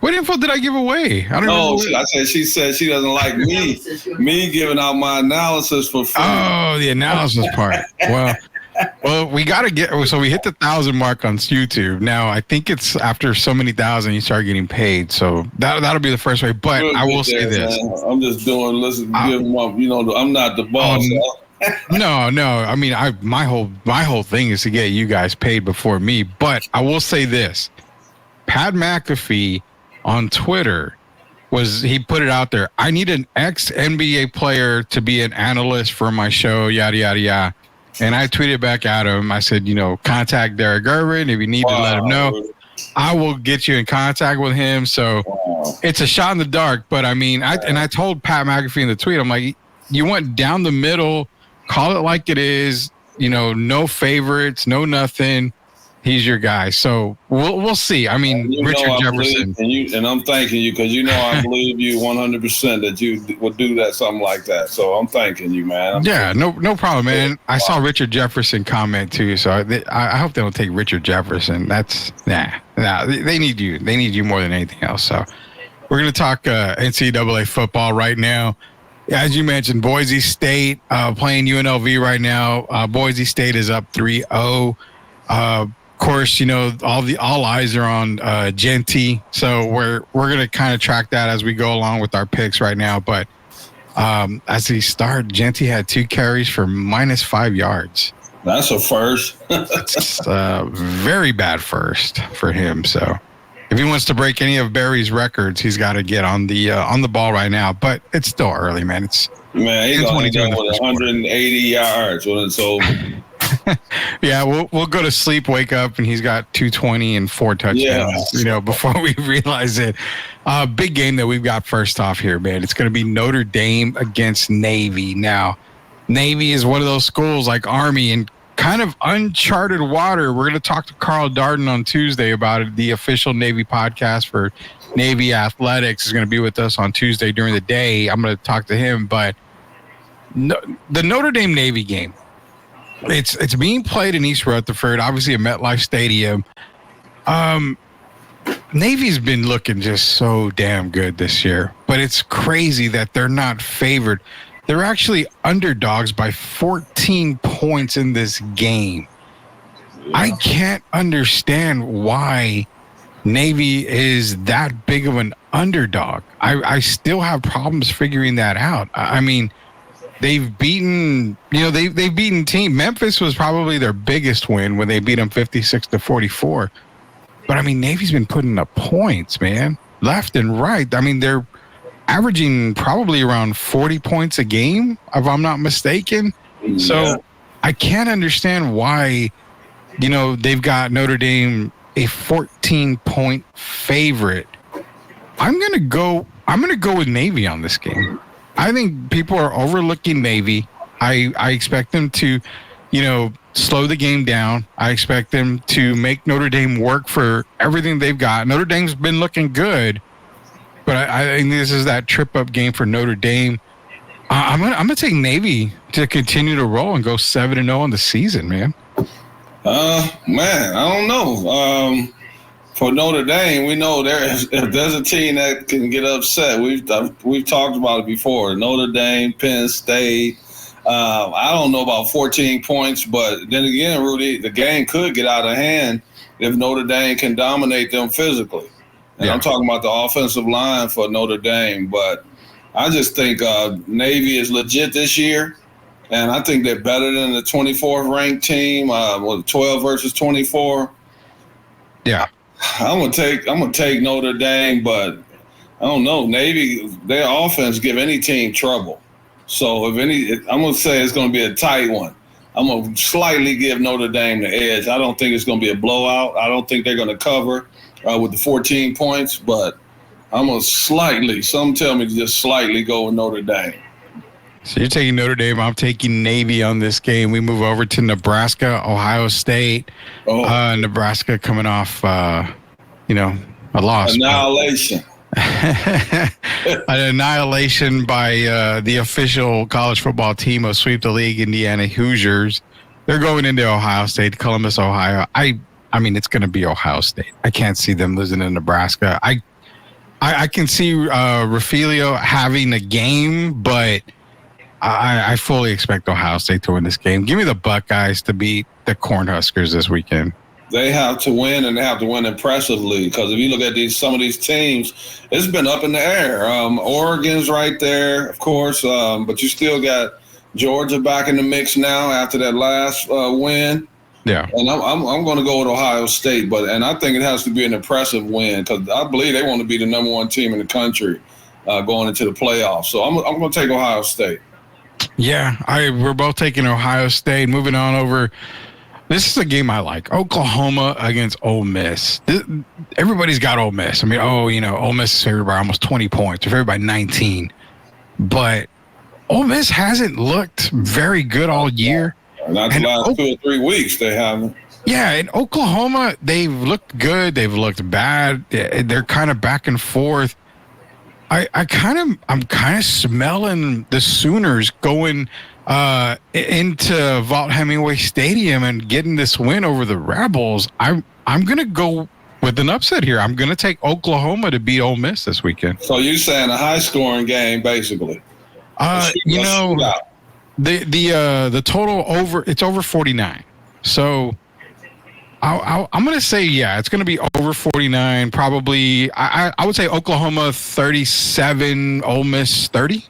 What info did I give away? I don't know. She said she doesn't like me giving out my analysis for free. Oh, the analysis part. Well, we got to get. So we hit the 1,000 mark on YouTube. Now I think it's after so many thousand you start getting paid. So that'll be the first way. But I will say this: man. I'm just doing. Listen, give them up. I'm not the boss. No. I mean, my whole thing is to get you guys paid before me. But I will say this: Pat McAfee on Twitter he put it out there. I need an ex-NBA player to be an analyst for my show, yada, yada, yada. And I tweeted back at him. I said, contact Derek Gervin. If you need to let him know, I will get you in contact with him. So it's a shot in the dark. But I mean, I told Pat McAfee in the tweet, I'm like, you went down the middle, call it like it is, no favorites, no nothing. He's your guy. So we'll see. I mean, Richard Jefferson. And I'm thanking you because I believe you 100% that you would do something like that. So I'm thanking you, man. No problem, man. I saw Richard Jefferson comment too. So I hope they don't take Richard Jefferson. That's they need you. They need you more than anything else. So we're going to talk NCAA football right now. As you mentioned, Boise State playing UNLV right now. Boise State is up 3-0. Of course, all eyes are on Genty, so we're going to kind of track that as we go along with our picks right now. But as he started, Genty had 2 carries for -5 yards. That's a first. It's a very bad first for him. So if he wants to break any of Barry's records, he's got to get on the ball right now. But it's still early, man. Man, he's going to end up with 180 yards when it's over. Yeah, we'll go to sleep, wake up, and he's got 220 and 4 touchdowns. Yeah. Before we realize it. Big game that we've got first off here, man. It's going to be Notre Dame against Navy. Now, Navy is one of those schools like Army and kind of uncharted water. We're going to talk to Carl Darden on Tuesday about it. The official Navy podcast for Navy Athletics is going to be with us on Tuesday during the day. I'm going to talk to him, but the Notre Dame Navy game. It's being played in East Rutherford, obviously at MetLife Stadium. Navy's been looking just so damn good this year, but it's crazy that they're not favored. They're actually underdogs by 14 points in this game. Yeah. I can't understand why Navy is that big of an underdog. I still have problems figuring that out. I mean, they've beaten, they've beaten team. Memphis was probably their biggest win when they beat them 56-44. But I mean, Navy's been putting up points, man, left and right. I mean, they're averaging probably around 40 points a game, if I'm not mistaken. Yeah. So I can't understand why, they've got Notre Dame a 14-point favorite. I'm gonna go with Navy on this game. I think people are overlooking Navy. I expect them to, slow the game down. I expect them to make Notre Dame work for everything they've got. Notre Dame's been looking good, but I think this is that trip-up game for Notre Dame. I'm gonna take Navy to continue to roll and go 7-0 on the season, man. Man, I don't know. For Notre Dame, we know if there's a team that can get upset. We've talked about it before. Notre Dame, Penn State. I don't know about 14 points, but then again, Rudy, the game could get out of hand if Notre Dame can dominate them physically. And I'm talking about the offensive line for Notre Dame. But I just think Navy is legit this year, and I think they're better than the 24th ranked team. 12 versus 24. Yeah. I'm gonna take Notre Dame, but I don't know. Navy, their offense give any team trouble. So I'm gonna say it's gonna be a tight one. I'm gonna slightly give Notre Dame the edge. I don't think it's gonna be a blowout. I don't think they're gonna cover with the 14 points, but I'm gonna slightly. Some tell me to just slightly go with Notre Dame. So you're taking Notre Dame. I'm taking Navy on this game. We move over to Nebraska, Ohio State. Nebraska coming off, a loss. Annihilation. An annihilation by the official college football team of Sweep the League, Indiana Hoosiers. They're going into Ohio State, Columbus, Ohio. I mean, it's going to be Ohio State. I can't see them losing to Nebraska. I can see Refilio having a game, but I fully expect Ohio State to win this game. Give me the Buckeyes to beat the Cornhuskers this weekend. They have to win, and they have to win impressively, because if you look at some of these teams, it's been up in the air. Oregon's right there, of course, but you still got Georgia back in the mix now after that last win. Yeah, and I'm going to go with Ohio State, and I think it has to be an impressive win, because I believe they want to be the number one team in the country going into the playoffs. So I'm going to take Ohio State. Yeah, we're both taking Ohio State. Moving on over. This is a game I like. Oklahoma against Ole Miss. Everybody's got Ole Miss. I mean, Ole Miss is favored by almost 20 points. They're favored by 19. But Ole Miss hasn't looked very good all year. Not the last 2 or 3 weeks they haven't. Yeah, in Oklahoma, they've looked good. They've looked bad. They're kind of back and forth. I'm kind of smelling the Sooners going into Vaught-Hemingway Stadium and getting this win over the Rebels. I'm going to go with an upset here. I'm going to take Oklahoma to beat Ole Miss this weekend. So you're saying a high-scoring game, basically? The total it's over 49. So I'm going to say, it's going to be over 49. Probably, I would say Oklahoma 37, Ole Miss 30.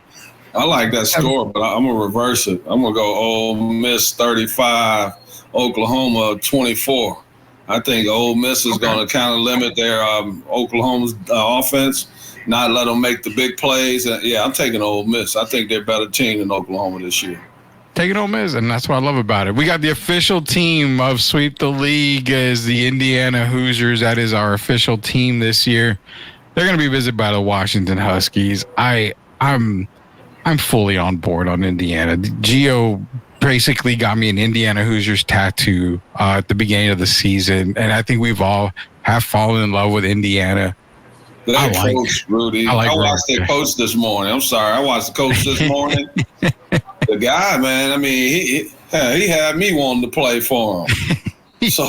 I like that score, but I'm going to reverse it. I'm going to go Ole Miss 35, Oklahoma 24. I think Ole Miss is going to kind of limit their Oklahoma's offense. not let them make the big plays. And yeah, I'm taking Ole Miss. I think they're a better team than Oklahoma this year. Taking Ole Miss, and that's what I love about it. We got the official team of Sweep the League is the Indiana Hoosiers. That is our official team this year. They're going to be visited by the Washington Huskies. I'm fully on board on Indiana. Gio basically got me an Indiana Hoosiers tattoo at the beginning of the season, and I think we've all have fallen in love with Indiana. That coach, Rudy. I watched their coach this morning. I'm sorry. I watched the coach this morning. The guy, man, I mean, he had me wanting to play for him. So,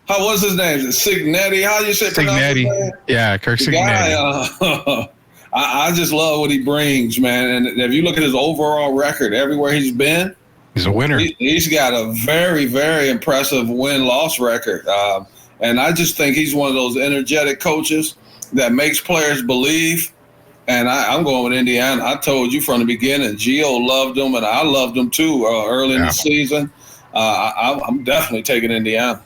how was his name? Cignetti? How you say Cignetti? Yeah, Kirk Cignetti. I just love what he brings, man. And if you look at his overall record, everywhere he's been, he's a winner. He's got a very, very impressive win-loss record. And I just think he's one of those energetic coaches that makes players believe. And I'm going with Indiana. I told you from the beginning, Gio loved him, and I loved him too early in the season. I'm definitely taking Indiana.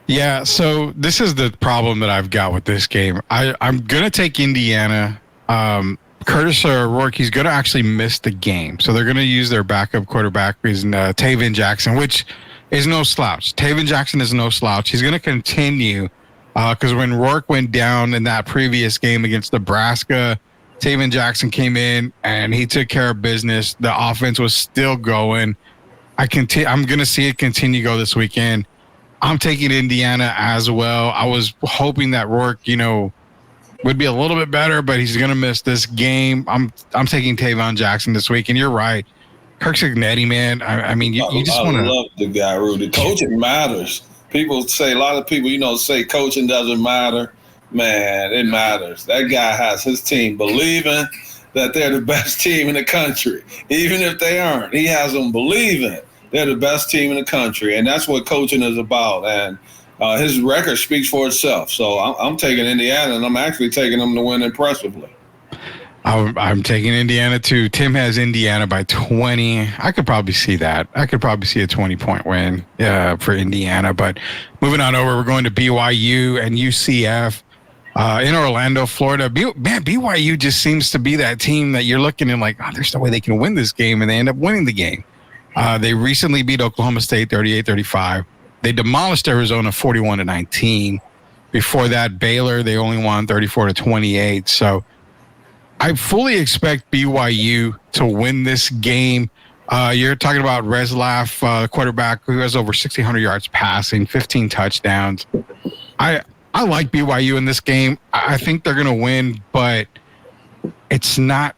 Yeah, so this is the problem that I've got with this game. I'm going to take Indiana. Curtis Rourke, he's going to actually miss the game. So they're going to use their backup quarterback, who's Taven Jackson, which is no slouch. Taven Jackson is no slouch. He's going to continue because when Rourke went down in that previous game against Nebraska, Taven Jackson came in and he took care of business. The offense was still going. I'm going to see it continue to go this weekend. I'm taking Indiana as well. I was hoping that Rourke, would be a little bit better, but he's going to miss this game. I'm taking Taven Jackson this week, and you're right. Kirk Cignetti, man. I mean, you just want to love the guy, Rudy. Coaching matters. A lot of people, say coaching doesn't matter. Man, it matters. That guy has his team believing that they're the best team in the country, even if they aren't. He has them believing they're the best team in the country, and that's what coaching is about. And his record speaks for itself. So I'm taking Indiana, and I'm actually taking them to win impressively. I'm taking Indiana too. Tim has Indiana by 20. I could probably see that. I could probably see a 20-point win for Indiana. But moving on over, we're going to BYU and UCF in Orlando, Florida. BYU just seems to be that team that you're looking at like, there's no way they can win this game, and they end up winning the game. They recently beat Oklahoma State 38-35. They demolished Arizona 41-19. Before that, Baylor, they only won 34-28. So I fully expect BYU to win this game. You're talking about Reslaf, quarterback who has over 1,600 yards passing, 15 touchdowns. I like BYU in this game. I think they're going to win, but it's not.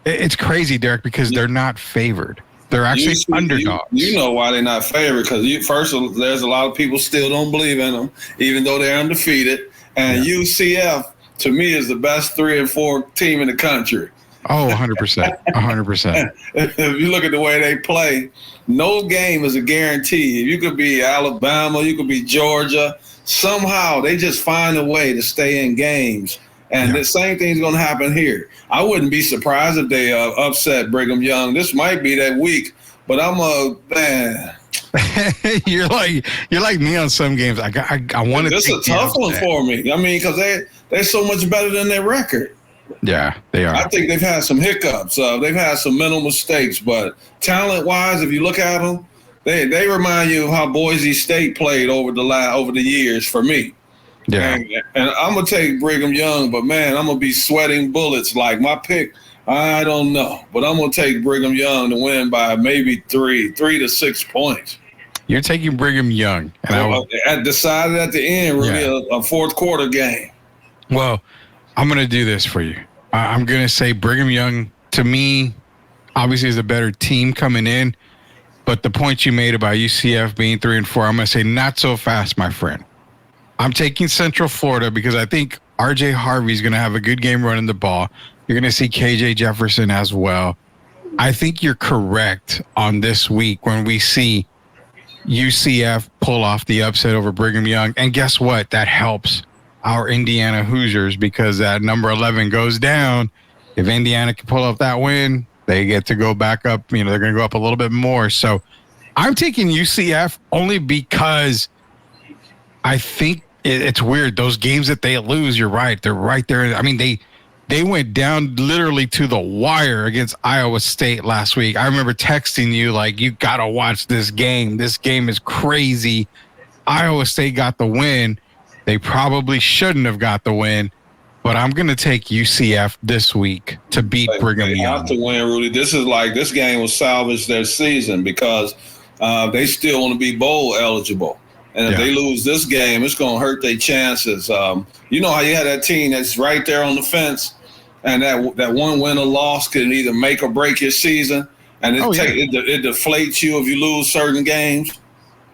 It's crazy, Derek, because they're not favored. They're actually underdogs. You know why they're not favored? Because first, there's a lot of people still don't believe in them, even though they're undefeated. And UCF, to me, is the best 3 and 4 team in the country. Oh, 100%. 100%. If you look at the way they play, no game is a guarantee. You could be Alabama, you could be Georgia. Somehow they just find a way to stay in games. And the same thing's going to happen here. I wouldn't be surprised if they upset Brigham Young. This might be that week, but I'm a man. You're like me on some games. I want to. This is a tough one for me. I mean, because they're so much better than their record. Yeah, they are. I think they've had some hiccups. They've had some mental mistakes, but talent-wise, if you look at them, they remind you of how Boise State played over the years for me. Yeah, and I'm gonna take Brigham Young, but man, I'm gonna be sweating bullets. Like my pick, I don't know, but I'm gonna take Brigham Young to win by maybe 3 to 6 points. You're taking Brigham Young, and decided at the end, really a fourth quarter game. Well, I'm gonna do this for you. I'm gonna say Brigham Young to me, obviously, is a better team coming in, but the point you made about UCF being 3 and 4, I'm gonna say not so fast, my friend. I'm taking Central Florida because I think RJ Harvey's going to have a good game running the ball. You're going to see KJ Jefferson as well. I think you're correct on this week when we see UCF pull off the upset over Brigham Young. And guess what? That helps our Indiana Hoosiers because that number 11 goes down. If Indiana can pull off that win, they get to go back up. They're going to go up a little bit more. So I'm taking UCF only because I think it's weird. Those games that they lose, you're right. They're right there. I mean, they went down literally to the wire against Iowa State last week. I remember texting you like, you got to watch this game. This game is crazy. Iowa State got the win. They probably shouldn't have got the win, but I'm going to take UCF this week to beat Brigham Young. They have to win, Rudy. This game will salvage their season because they still want to be bowl eligible. And if they lose this game, it's going to hurt their chances. You know how you had that team that's right there on the fence, and that one win or loss can either make or break your season, and it deflates you if you lose certain games.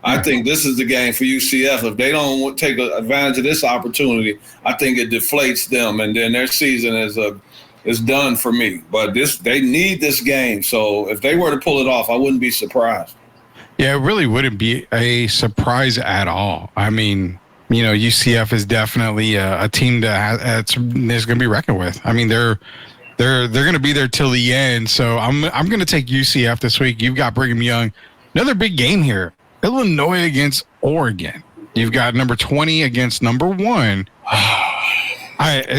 I think this is the game for UCF. If they don't take advantage of this opportunity, I think it deflates them, and then their season is done for me. But they need this game, so if they were to pull it off, I wouldn't be surprised. Yeah, it really wouldn't be a surprise at all. I mean, you know, UCF is definitely a team that's going to be reckoned with. I mean, they're going to be there till the end. So I'm going to take UCF this week. You've got Brigham Young, another big game here. Illinois against Oregon. You've got number 20 against number 1.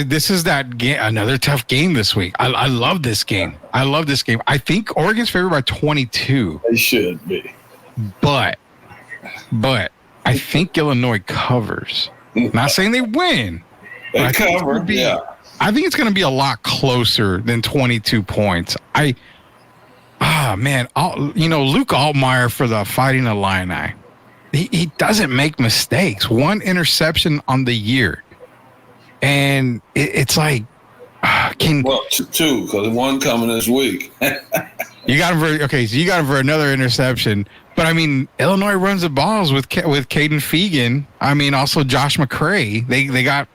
This is that game, another tough game this week. I love this game. I think Oregon's favored by 22. They should be. But I think Illinois covers. Not saying they win. They cover, I think it's going to be a lot closer than 22 points. Luke Altmaier for the Fighting Illini. He doesn't make mistakes. 1 interception on the year. And it's like, two, because 1 coming this week. You got him for another interception. But I mean, Illinois runs the balls with Caden Fegan. I mean, also Josh McCray. They got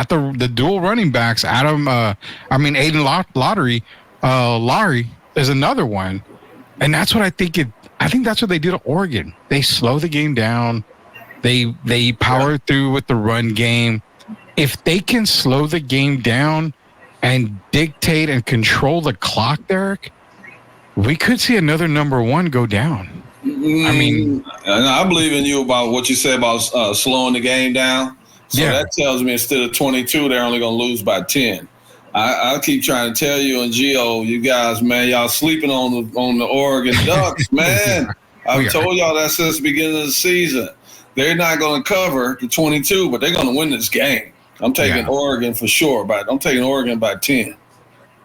the dual running backs. Aiden Lottery. Laurie is another one, and that's what I think. I think that's what they do to Oregon. They slow the game down. They power through with the run game. If they can slow the game down and dictate and control the clock, Derek, we could see another number 1 go down. I mean, I believe in you about what you said about slowing the game down. So that tells me instead of 22, they're only going to lose by 10. I keep trying to tell you and Gio, you guys, man, y'all sleeping on the Oregon Ducks, man. I've told y'all that since the beginning of the season. They're not going to cover the 22, but they're going to win this game. I'm taking Oregon for sure, but I'm taking Oregon by 10.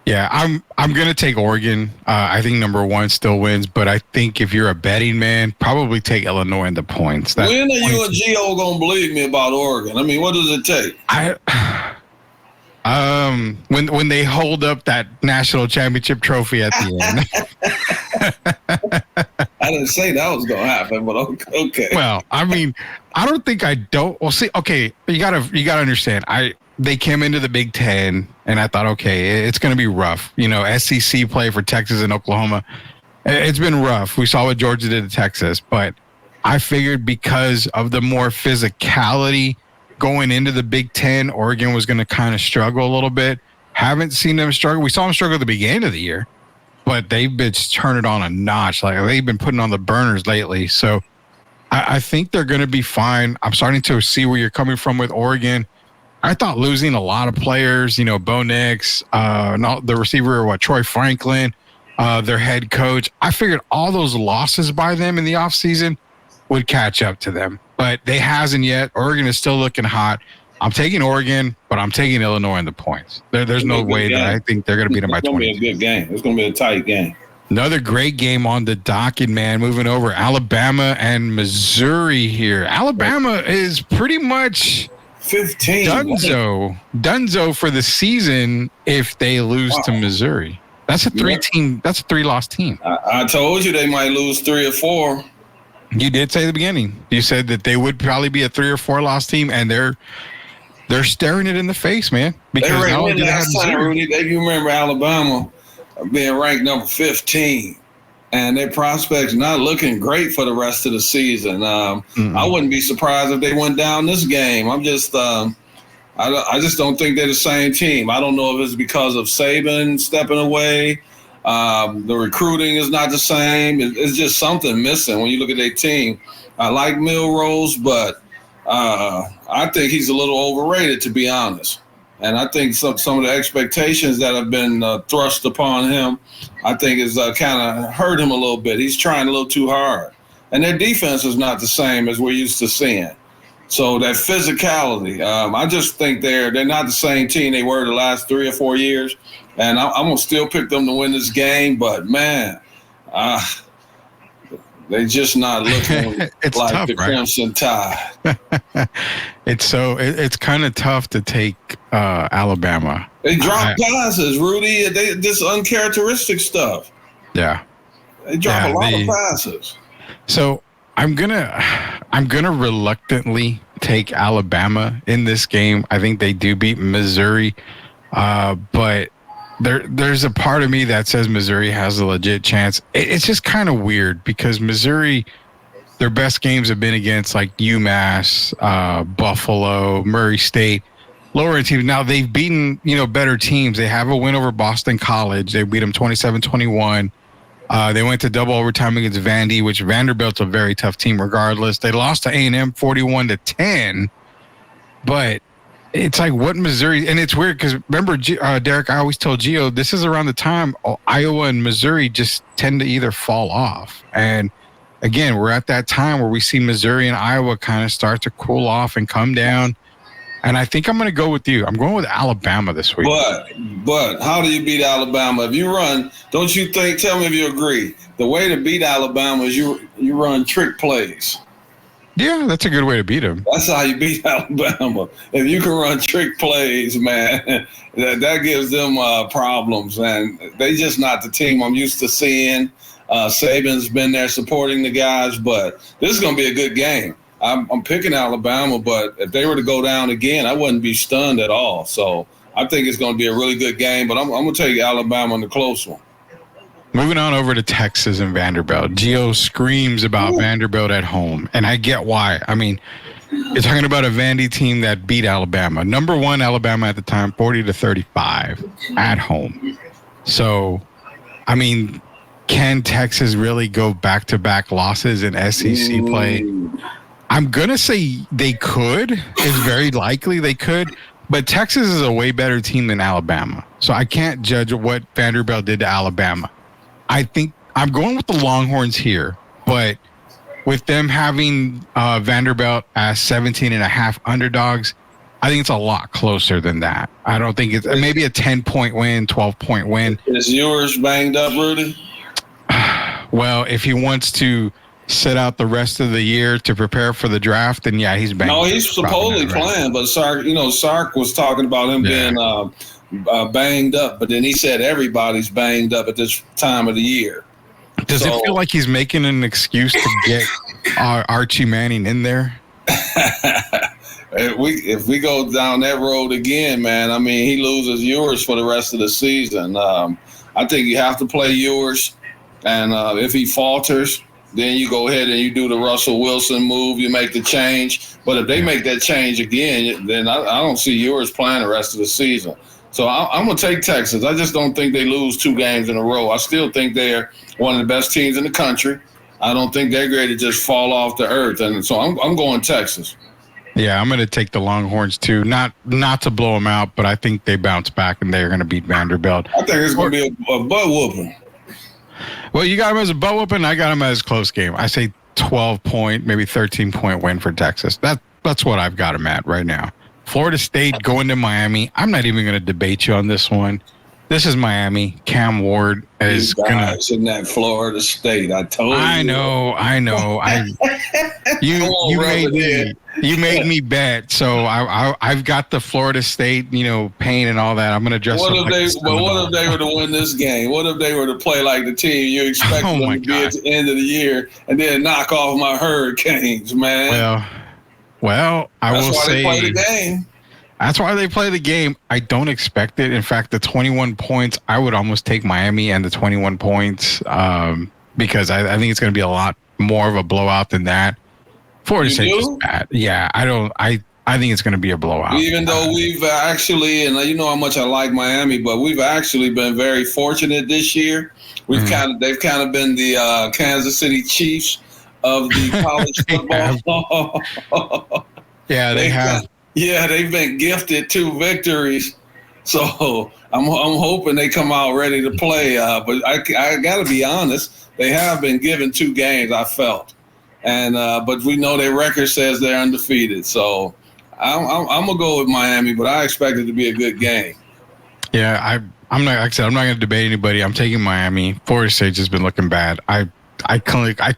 Yeah, I'm going to take Oregon. I think number 1 still wins, but I think if you're a betting man, probably take Illinois in the points. When are you and Gio going to believe me about Oregon? I mean, what does it take? When they hold up that national championship trophy at the end. I didn't say that was going to happen, but okay. Well, I mean, I don't think I don't. Well, see, okay, you gotta understand. They came into the Big Ten, and I thought, okay, it's going to be rough. You know, SEC play for Texas and Oklahoma. It's been rough. We saw what Georgia did to Texas, but I figured because of the more physicality going into the Big Ten, Oregon was going to kind of struggle a little bit. Haven't seen them struggle. We saw them struggle at the beginning of the year, but they've been turning it on a notch. Like they've been putting on the burners lately. So I think they're going to be fine. I'm starting to see where you're coming from with Oregon. I thought losing a lot of players, you know, Bo Nix, the receiver, Troy Franklin, their head coach. I figured all those losses by them in the offseason would catch up to them, but they hasn't yet. Oregon is still looking hot. I'm taking Oregon, but I'm taking Illinois in the points. There's no way that I think they're going to beat them by 20. It's going to be a good game. It's going to be a tight game. Another great game on the docket, man. Moving over, Alabama and Missouri here. Alabama is pretty much 15. Dunzo for the season if they lose to Missouri. That's a 3-loss team. I told you they might lose 3 or 4. You did say at the beginning. You said that they would probably be a 3 or 4 loss team, and they're staring it in the face, man. Because you remember Alabama being ranked number 15, and their prospects not looking great for the rest of the season. I wouldn't be surprised if they went down this game. I'm just, I just don't think they're the same team. I don't know if it's because of Saban stepping away. The recruiting is not the same. It's just something missing when you look at their team. I like Milrose, but I think he's a little overrated, to be honest. And I think some of the expectations that have been thrust upon him, I think is kind of hurt him a little bit. He's trying a little too hard. And their defense is not the same as we're used to seeing. So that physicality, I just think they're not the same team they were the last 3 or 4 years. And I'm going to still pick them to win this game. But, man, they're just not looking like tough, the right? Crimson Tide. It's kind of tough to take Alabama. They drop passes, Rudy. They this uncharacteristic stuff. Yeah, they drop a lot of passes. So I'm gonna reluctantly take Alabama in this game. I think they do beat Missouri, but there's a part of me that says Missouri has a legit chance. It's just kind of weird because Missouri, their best games have been against like UMass, Buffalo, Murray State, lower teams. Now they've beaten, better teams. They have a win over Boston College. They beat them 27-21. They went to double overtime against Vandy, which Vanderbilt's a very tough team regardless. They lost to A&M 41-10, but it's like what Missouri, and it's weird because remember, Derek, I always told Gio, this is around the time Iowa and Missouri just tend to either fall off. And again, we're at that time where we see Missouri and Iowa kind of start to cool off and come down. And I think I'm going to go with you. I'm going with Alabama this week. But how do you beat Alabama? If you run, don't you think, tell me if you agree, the way to beat Alabama is you run trick plays. Yeah, that's a good way to beat them. That's how you beat Alabama. If you can run trick plays, man, that gives them problems. And they just not the team I'm used to seeing. Saban's been there supporting the guys, but this is going to be a good game. I'm picking Alabama, but if they were to go down again, I wouldn't be stunned at all. So I think it's going to be a really good game, but I'm going to take Alabama in the close one. Moving on over to Texas and Vanderbilt. Gio screams about Vanderbilt at home, and I get why. I mean, you're talking about a Vandy team that beat Alabama. Number one, Alabama at the time, 40-35 at home. So, I mean, can Texas really go back-to-back losses in SEC play? I'm going to say they could. It's very likely they could. But Texas is a way better team than Alabama. So I can't judge what Vanderbilt did to Alabama. I think I'm going with the Longhorns here. But with them having Vanderbilt as 17.5 underdogs, I think it's a lot closer than that. I don't think it's maybe a 10-point win, 12-point win. Is yours banged up, Rudy? Well, if he wants to sit out the rest of the year to prepare for the draft, then yeah, he's banged. No, he's supposedly playing, but Sark was talking about him being banged up, but then he said everybody's banged up at this time of the year. Does it feel like he's making an excuse to get Archie Manning in there? If we go down that road again, man, I mean, he loses Ewers for the rest of the season. I think you have to play Ewers, and if he falters, then you go ahead and you do the Russell Wilson move. You make the change. But if they make that change again, then I don't see Ewers playing the rest of the season. So I'm going to take Texas. I just don't think they lose 2 games in a row. I still think they're one of the best teams in the country. I don't think they're going to just fall off the earth. And so I'm going Texas. Yeah, I'm going to take the Longhorns too. Not to blow them out, but I think they bounce back and they're going to beat Vanderbilt. I think it's going to be a butt whooping. Well, you got them as a butt whooping. I got them as a close game. I say 12-point, maybe 13-point win for Texas. That's what I've got them at right now. Florida State going to Miami. I'm not even going to debate you on this one. This is Miami. Cam Ward is going to in that Florida State. I told you. I know. You made me bet. So I've got the Florida State, pain and all that. I'm going to dress what up. What if they were to win this game? What if they were to play like the team you expect them to be at the end of the year and then knock off my Hurricanes, man? Well, That's why they play the game. That's why they play the game. I don't expect it. In fact, the 21 points, I would almost take Miami and the 21 points because I think it's going to be a lot more of a blowout than that. Florida State is bad. Yeah, I think it's going to be a blowout. Even though we've actually, and you know how much I like Miami, but we've actually been very fortunate this year. They've kind of been the Kansas City Chiefs of the college football. Yeah, they have. They've been gifted 2 victories. So I'm hoping they come out ready to play. But I got to be honest, they have been given 2 games, I felt. And but we know their record says they're undefeated. So I'm going to go with Miami, but I expect it to be a good game. Yeah, I'm not. Like I said, I'm not going to debate anybody. I'm taking Miami. Florida State has been looking bad. I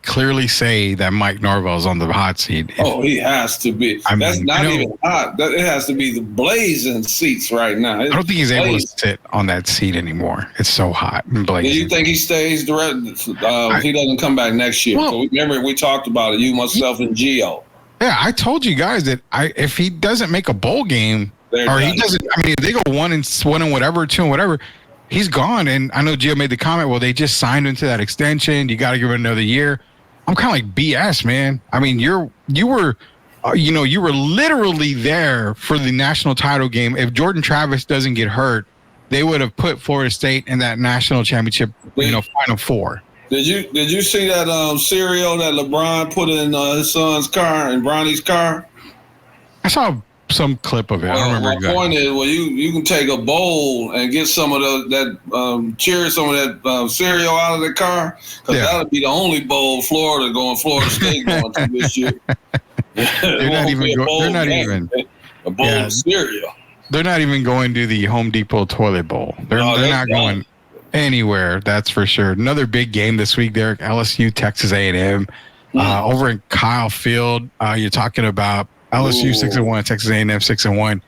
clearly say that Mike Norvell's on the hot seat. He has to be. That's not even hot. It has to be the blazing seats right now. I don't think he's able to sit on that seat anymore. It's so hot and blazing. Do you think he stays direct? He doesn't come back next year. So remember, we talked about it. You, myself, and Gio. Yeah, I told you guys that if he doesn't make a bowl game, he doesn't. I mean, if they go 1 and whatever, 2 and whatever, he's gone. And I know Gio made the comment, well, they just signed him to that extension. You got to give it another year. I'm kind of like BS, man. I mean, you were literally there for the national title game. If Jordan Travis doesn't get hurt, they would have put Florida State in that national championship, Final Four. Did you see that cereal that LeBron put in his son's car, in Bronny's car? I saw some clip of it. I don't remember. My point is, you can take a bowl and get some of some of that cereal out of the car, because that'll be the only bowl Florida State going to this year. They're not even a bowl of cereal. They're not even going to the Home Depot toilet bowl. They're not going anywhere. That's for sure. Another big game this week, Derek. LSU, Texas A&M, over in Kyle Field. You're talking about LSU 6-1, Texas A&M 6-1.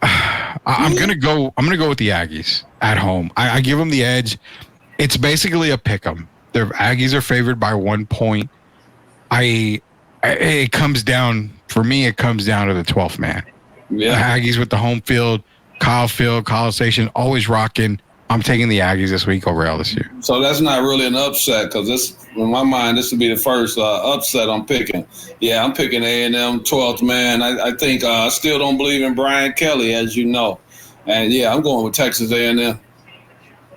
I'm gonna go with the Aggies at home. I give them the edge. It's basically a pick 'em. Their Aggies are favored by 1 point. It comes down to the 12th man. Yeah, the Aggies with the home field, Kyle Field, College Station, always rocking. I'm taking the Aggies this week over LSU. So that's not really an upset, because in my mind, this would be the first upset I'm picking. Yeah, I'm picking A&M 12th man. I think I still don't believe in Brian Kelly, as you know. And, yeah, I'm going with Texas A&M.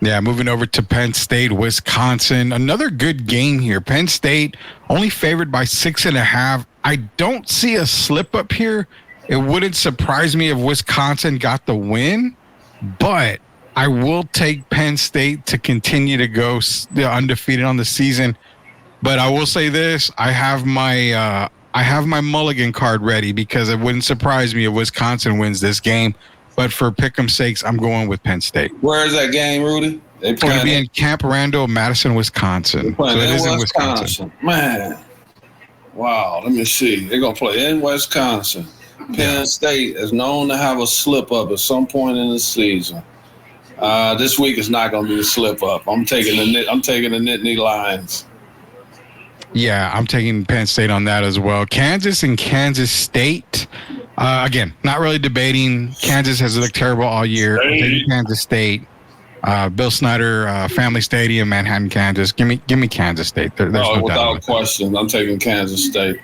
Yeah, moving over to Penn State, Wisconsin. Another good game here. Penn State only favored by 6.5. I don't see a slip up here. It wouldn't surprise me if Wisconsin got the win, but I will take Penn State to continue to go undefeated on the season. But I will say this: I have my mulligan card ready, because it wouldn't surprise me if Wisconsin wins this game. But for pick'em sakes, I'm going with Penn State. Where is that game, Rudy? It's going to be in Camp Randall, Madison, Wisconsin. So it is in Wisconsin. Man, wow. Let me see. They're going to play in Wisconsin. Penn State is known to have a slip up at some point in the season. This week is not going to be a slip up. I'm taking the Nittany Lions. Yeah, I'm taking Penn State on that as well. Kansas and Kansas State. Again, not really debating. Kansas has looked terrible all year. I'm taking Kansas State. Bill Snyder Family Stadium, Manhattan, Kansas. Give me Kansas State. There's no without question, I'm taking Kansas State.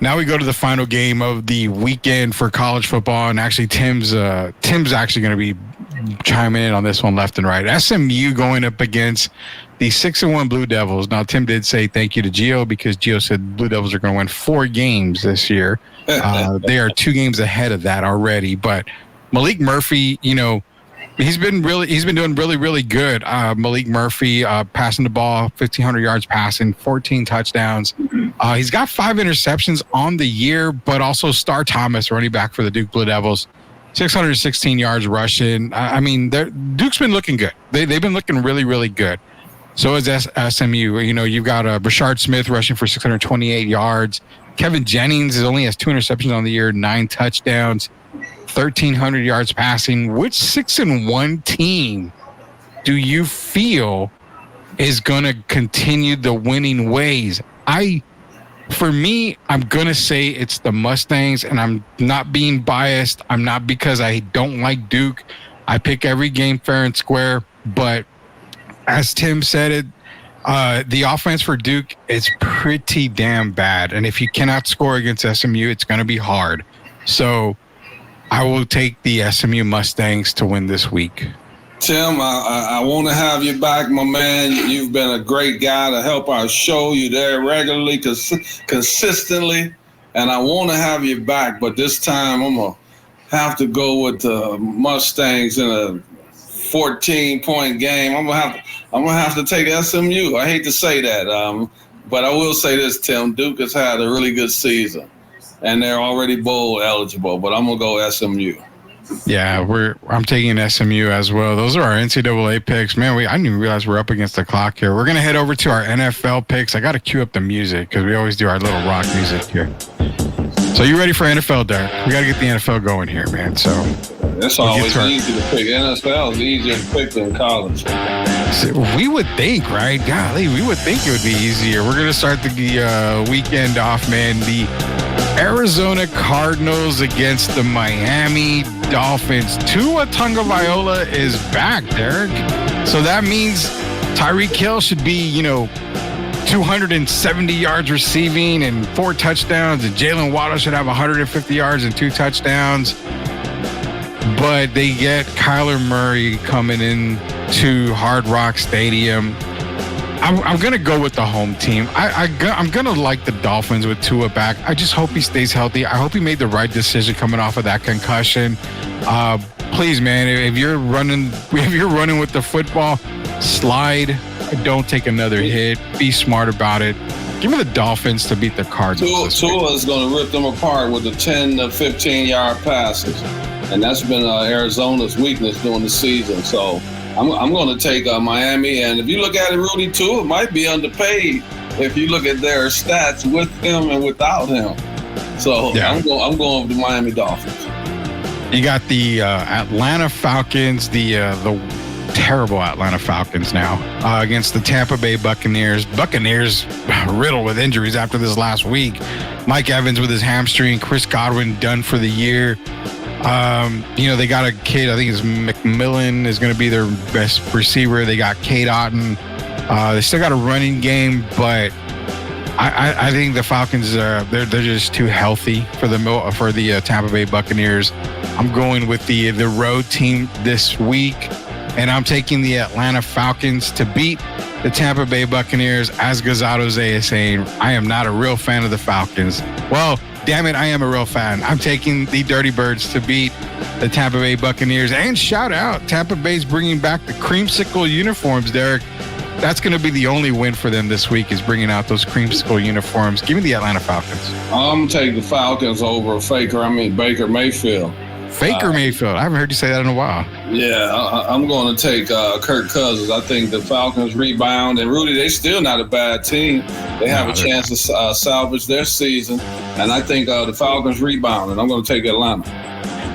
Now we go to the final game of the weekend for college football, and actually Tim's actually going to be chiming in on this one left and right. SMU going up against the 6-1 Blue Devils. Now, Tim did say thank you to Gio, because Gio said Blue Devils are going to win 4 games this year. They are 2 games ahead of that already. But Malik Murphy, he's been doing really, really good. Malik Murphy passing the ball, 1,500 yards passing, 14 touchdowns. He's got 5 interceptions on the year, but also Star Thomas, running back for the Duke Blue Devils, 616 yards rushing. I mean, Duke's been looking good. They've been looking really, really good. So is SMU. You've got Rashard Smith rushing for 628 yards. Kevin Jennings only has 2 interceptions on the year, 9 touchdowns, 1,300 yards passing. Which 6-1 team do you feel is going to continue the winning ways? For me, I'm going to say it's the Mustangs, and I'm not being biased. I'm not, because I don't like Duke. I pick every game fair and square, but as Tim said it, the offense for Duke is pretty damn bad. And if you cannot score against SMU, it's going to be hard. So I will take the SMU Mustangs to win this week. Tim, I want to have you back, my man. You've been a great guy to help our show. You're there regularly, consistently. and I want to have you back, but this time I'm gonna have to go with the Mustangs in a 14-point game. I'm gonna have to take SMU. I hate to say that, but I will say this, Tim. Duke has had a really good season, and they're already bowl eligible. But I'm gonna go SMU. Yeah, I'm taking SMU as well. Those are our NCAA picks. Man, I didn't even realize we're up against the clock here. We're going to head over to our NFL picks. I got to cue up the music because we always do our little rock music here. So you ready for NFL, Derek? We got to get the NFL going here, man. So it's always easy to pick. NFL is easier to pick than college. We would think, right? Golly, we would think it would be easier. We're going to start the weekend off, man. The Arizona Cardinals against the Miami Dolphins. Tua Tagovailoa is back, Derek. So that means Tyreek Hill should be, 270 yards receiving and 4 touchdowns, and Jalen Waddle should have 150 yards and 2 touchdowns. But they get Kyler Murray coming in to Hard Rock Stadium. I'm going to go with the home team. I'm going to like the Dolphins with Tua back. I just hope he stays healthy. I hope he made the right decision coming off of that concussion. Please, man, if you're running with the football, slide. Don't take another hit. Be smart about it. Give me the Dolphins to beat the Cardinals. Tua is going to rip them apart with the 10 to 15-yard passes. And that's been Arizona's weakness during the season. So I'm going to take Miami. And if you look at it, Rudy, Tua might be underpaid if you look at their stats with him and without him. So yeah. I'm going with the Miami Dolphins. You got the Atlanta Falcons, the terrible Atlanta Falcons now, against the Tampa Bay Buccaneers. Buccaneers riddled with injuries after this last week. Mike Evans with his hamstring, Chris Godwin done for the year. They got a kid, I think it's McMillan is going to be their best receiver. They got Cade Otton. They still got a running game, but I think the Falcons they're just too healthy for the Tampa Bay Buccaneers. I'm going with the road team this week, and I'm taking the Atlanta Falcons to beat the Tampa Bay Buccaneers. As Gazzato is saying, I am not a real fan of the Falcons. Well, damn it, I am a real fan. I'm taking the Dirty Birds to beat the Tampa Bay Buccaneers. And shout out, Tampa Bay's bringing back the creamsicle uniforms, Derek. That's going to be the only win for them this week, is bringing out those creamsicle uniforms. Give me the Atlanta Falcons. I'm going to take the Falcons over Baker Mayfield. Baker Mayfield. I haven't heard you say that in a while. Yeah, I'm going to take Kirk Cousins. I think the Falcons rebound. And, Rudy, they're still not a bad team. They have a chance to salvage their season. And I think the Falcons rebound, and I'm going to take Atlanta.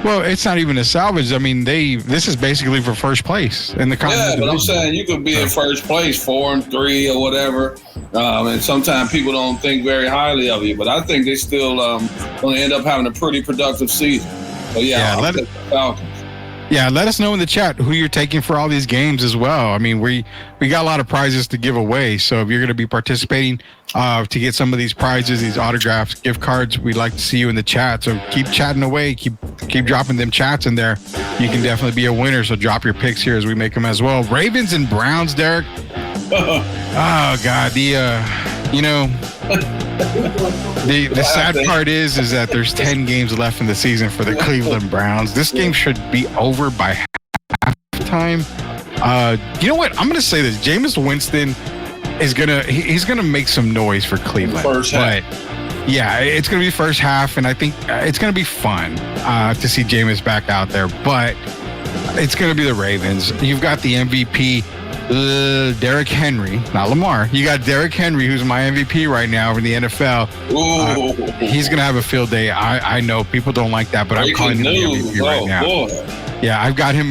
Well, it's not even a salvage. I mean, this is basically for first place in the conference. Yeah, but I'm saying you could be in first place, 4-3 or whatever, and sometimes people don't think very highly of you. But I think they still going to end up having a pretty productive season. But I'll take the Falcons. Yeah, let us know in the chat who you're taking for all these games as well. I mean, we got a lot of prizes to give away. So if you're going to be participating to get some of these prizes, these autographs, gift cards, we'd like to see you in the chat. So keep chatting away. Keep dropping them chats in there. You can definitely be a winner. So drop your picks here as we make them as well. Ravens and Browns, Derek. Oh, God. The sad part is that there's 10 games left in the season for the Cleveland Browns. This game should be over by halftime. You know what? I'm going to say this. Jameis Winston is he's gonna make some noise for Cleveland. First half. But yeah, it's going to be first half, and I think it's going to be fun to see Jameis back out there. But it's going to be the Ravens. You've got the MVP. Derrick Henry, not Lamar. You got Derrick Henry, who's my MVP right now in the NFL. He's going to have a field day. I know people don't like that, but I'm calling him the MVP right now. Boy. Yeah, I've got him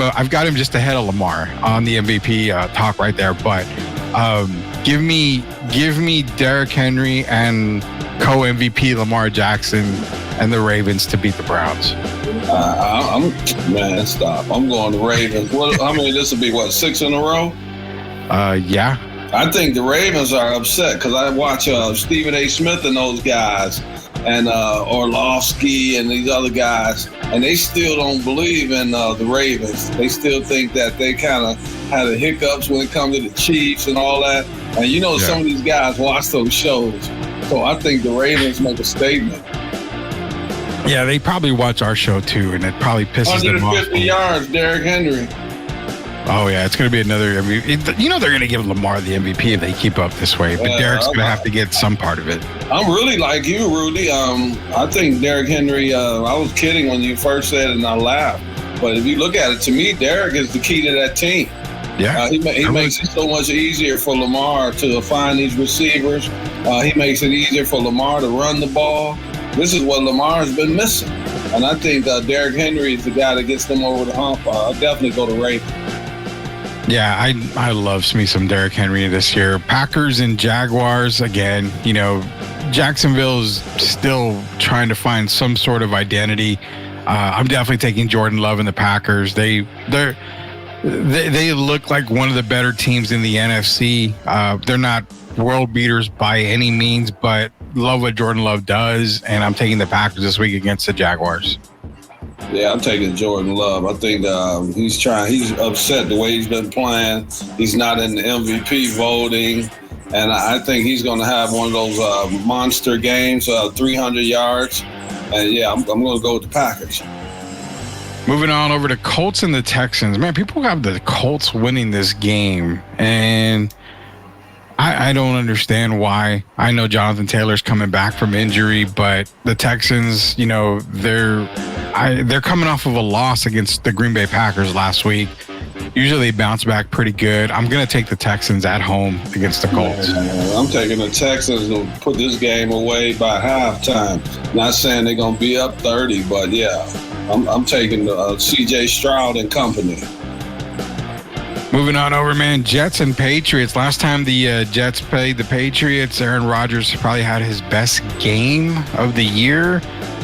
just ahead of Lamar on the MVP talk right there. But give me Derrick Henry and co-MVP Lamar Jackson and the Ravens to beat the Browns. Stop. I'm going to Ravens. This will be 6 in a row? Yeah. I think the Ravens are upset because I watch Stephen A. Smith and those guys and Orlovsky and these other guys, and they still don't believe in the Ravens. They still think that they kind of had the hiccups when it comes to the Chiefs and all that. And some of these guys watch those shows. So I think the Ravens make a statement. Yeah, they probably watch our show too, and it probably pisses them off. 150 yards, Derrick Henry. Oh yeah, it's going to be another MVP. You know they're going to give Lamar the MVP if they keep up this way, but Derrick's going to have to get some part of it. I'm really like you, Rudy. I think Derrick Henry. I was kidding when you first said it, and I laughed. But if you look at it, to me, Derrick is the key to that team. Yeah, he makes it so much easier for Lamar to find these receivers. He makes it easier for Lamar to run the ball. This is what Lamar's been missing, and I think Derrick Henry is the guy that gets them over the hump. I'll definitely go to Ravens. Yeah, I love me some Derrick Henry this year. Packers and Jaguars, again, you know, Jacksonville's still trying to find some sort of identity. I'm definitely taking Jordan Love and the Packers. They look like one of the better teams in the NFC. They're not world beaters by any means, but love what Jordan Love does, and I'm taking the Packers this week against the Jaguars. Yeah, I'm taking Jordan Love. I think he's upset the way he's been playing. He's not in the MVP voting. And I think he's going to have one of those monster games, 300 yards. And yeah, I'm going to go with the Packers. Moving on over to Colts and the Texans. Man, people have the Colts winning this game. And I don't understand why. I know Jonathan Taylor's coming back from injury, but the Texans, you know, they're coming off of a loss against the Green Bay Packers last week. Usually they bounce back pretty good. I'm going to take the Texans at home against the Colts. I'm taking the Texans to put this game away by halftime. Not saying they're going to be up 30, but yeah, I'm taking C.J. Stroud and company. Moving on over, man, Jets and Patriots. Last time the Jets played the Patriots, Aaron Rodgers probably had his best game of the year.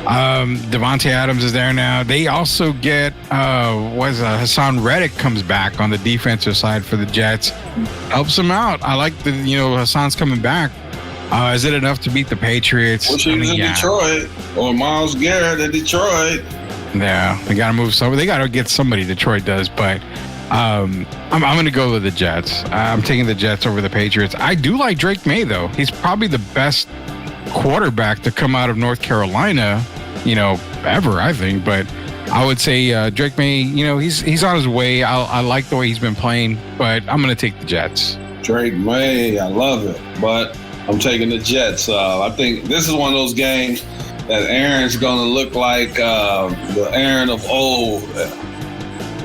Devontae Adams is there now. They also get Hassan Reddick comes back on the defensive side for the Jets. Helps them out. I like Hassan's coming back. Is it enough to beat the Patriots? Well, she was in Detroit, or Myles Garrett in Detroit. Yeah, they got to move somebody. They got to get somebody. Detroit does, but I'm going to go with the Jets. I'm taking the Jets over the Patriots. I do like Drake May, though. He's probably the best quarterback to come out of North Carolina, ever, I think. But I would say Drake May, he's on his way. I like the way he's been playing, but I'm going to take the Jets. Drake May, I love it, but I'm taking the Jets. I think this is one of those games that Aaron's going to look like the Aaron of old.